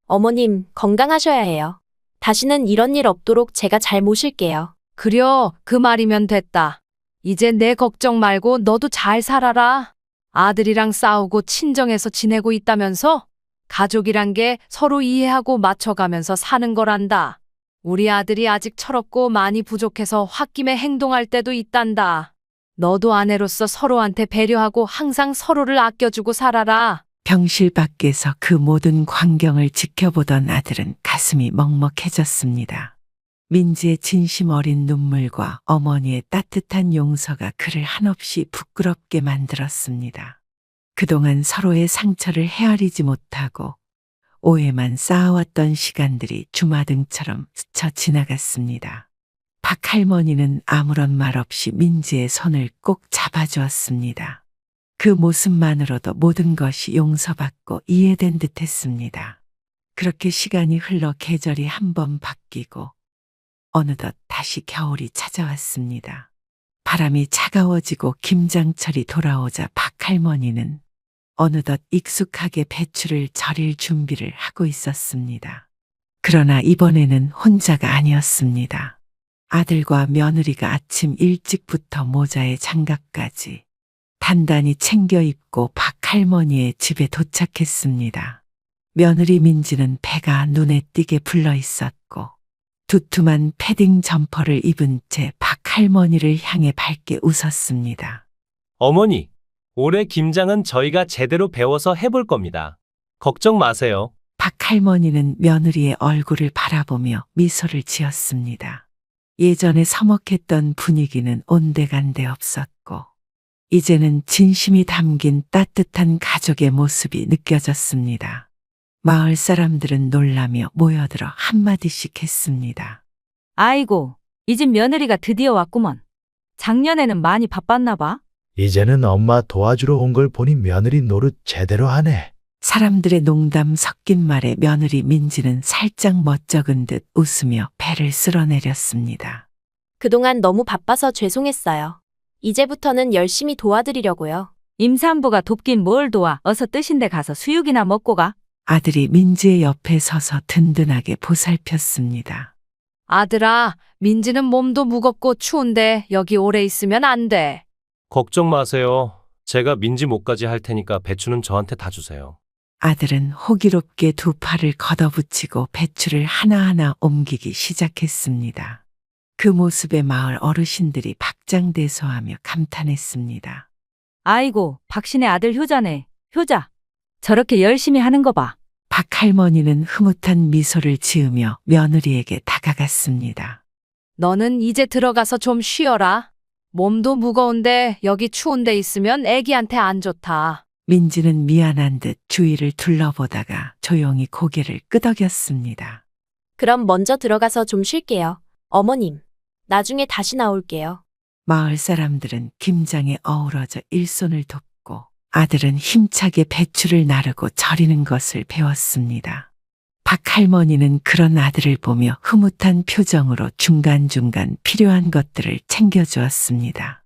어머님, 건강하셔야 해요. 다시는 이런 일 없도록 제가 잘 모실게요. 그려, 그 말이면 됐다. 이제 내 걱정 말고 너도 잘 살아라. 아들이랑 싸우고 친정에서 지내고 있다면서? 가족이란 게 서로 이해하고 맞춰가면서 사는 거란다. 우리 아들이 아직 철없고 많이 부족해서 홧김에 행동할 때도 있단다. 너도 아내로서 서로한테 배려하고 항상 서로를 아껴주고 살아라. 병실 밖에서 그 모든 광경을 지켜보던 아들은 가슴이 먹먹해졌습니다. 민지의 진심 어린 눈물과 어머니의 따뜻한 용서가 그를 한없이 부끄럽게 만들었습니다. 그동안 서로의 상처를 헤아리지 못하고 오해만 쌓아왔던 시간들이 주마등처럼 스쳐 지나갔습니다. 박할머니는 아무런 말 없이 민지의 손을 꼭 잡아주었습니다. 그 모습만으로도 모든 것이 용서받고 이해된 듯했습니다. 그렇게 시간이 흘러 계절이 한 번 바뀌고 어느덧 다시 겨울이 찾아왔습니다. 바람이 차가워지고 김장철이 돌아오자 박할머니는 어느덧 익숙하게 배추를 절일 준비를 하고 있었습니다. 그러나 이번에는 혼자가 아니었습니다. 아들과 며느리가 아침 일찍부터 모자에 장갑까지 단단히 챙겨 입고 박할머니의 집에 도착했습니다. 며느리 민지는 배가 눈에 띄게 불러 있었고 두툼한 패딩 점퍼를 입은 채 박할머니를 향해 밝게 웃었습니다. 어머니, 올해 김장은 저희가 제대로 배워서 해볼 겁니다. 걱정 마세요. 박할머니는 며느리의 얼굴을 바라보며 미소를 지었습니다. 예전에 서먹했던 분위기는 온데간데 없었고 이제는 진심이 담긴 따뜻한 가족의 모습이 느껴졌습니다. 마을 사람들은 놀라며 모여들어 한마디씩 했습니다. 아이고, 이 집 며느리가 드디어 왔구먼. 작년에는 많이 바빴나 봐. 이제는 엄마 도와주러 온 걸 보니 며느리 노릇 제대로 하네. 사람들의 농담 섞인 말에 며느리 민지는 살짝 멋쩍은 듯 웃으며 배를 쓸어내렸습니다. 그동안 너무 바빠서 죄송했어요. 이제부터는 열심히 도와드리려고요. 임산부가 돕긴 뭘 도와. 어서 뜨신 데 가서 수육이나 먹고 가. 아들이 민지의 옆에 서서 든든하게 보살폈습니다. 아들아, 민지는 몸도 무겁고 추운데 여기 오래 있으면 안 돼. 걱정 마세요. 제가 민지 목까지 할 테니까 배추는 저한테 다 주세요. 아들은 호기롭게 두 팔을 걷어붙이고 배추를 하나하나 옮기기 시작했습니다. 그 모습에 마을 어르신들이 박장대소하며 감탄했습니다. 아이고, 박신의 아들 효자네. 효자. 저렇게 열심히 하는 거 봐. 박할머니는 흐뭇한 미소를 지으며 며느리에게 다가갔습니다. 너는 이제 들어가서 좀 쉬어라. 몸도 무거운데 여기 추운 데 있으면 애기한테 안 좋다. 민지는 미안한 듯 주위를 둘러보다가 조용히 고개를 끄덕였습니다. 그럼 먼저 들어가서 좀 쉴게요. 어머님, 나중에 다시 나올게요. 마을 사람들은 김장에 어우러져 일손을 돕고 아들은 힘차게 배추를 나르고 절이는 것을 배웠습니다. 박할머니는 그런 아들을 보며 흐뭇한 표정으로 중간중간 필요한 것들을 챙겨주었습니다.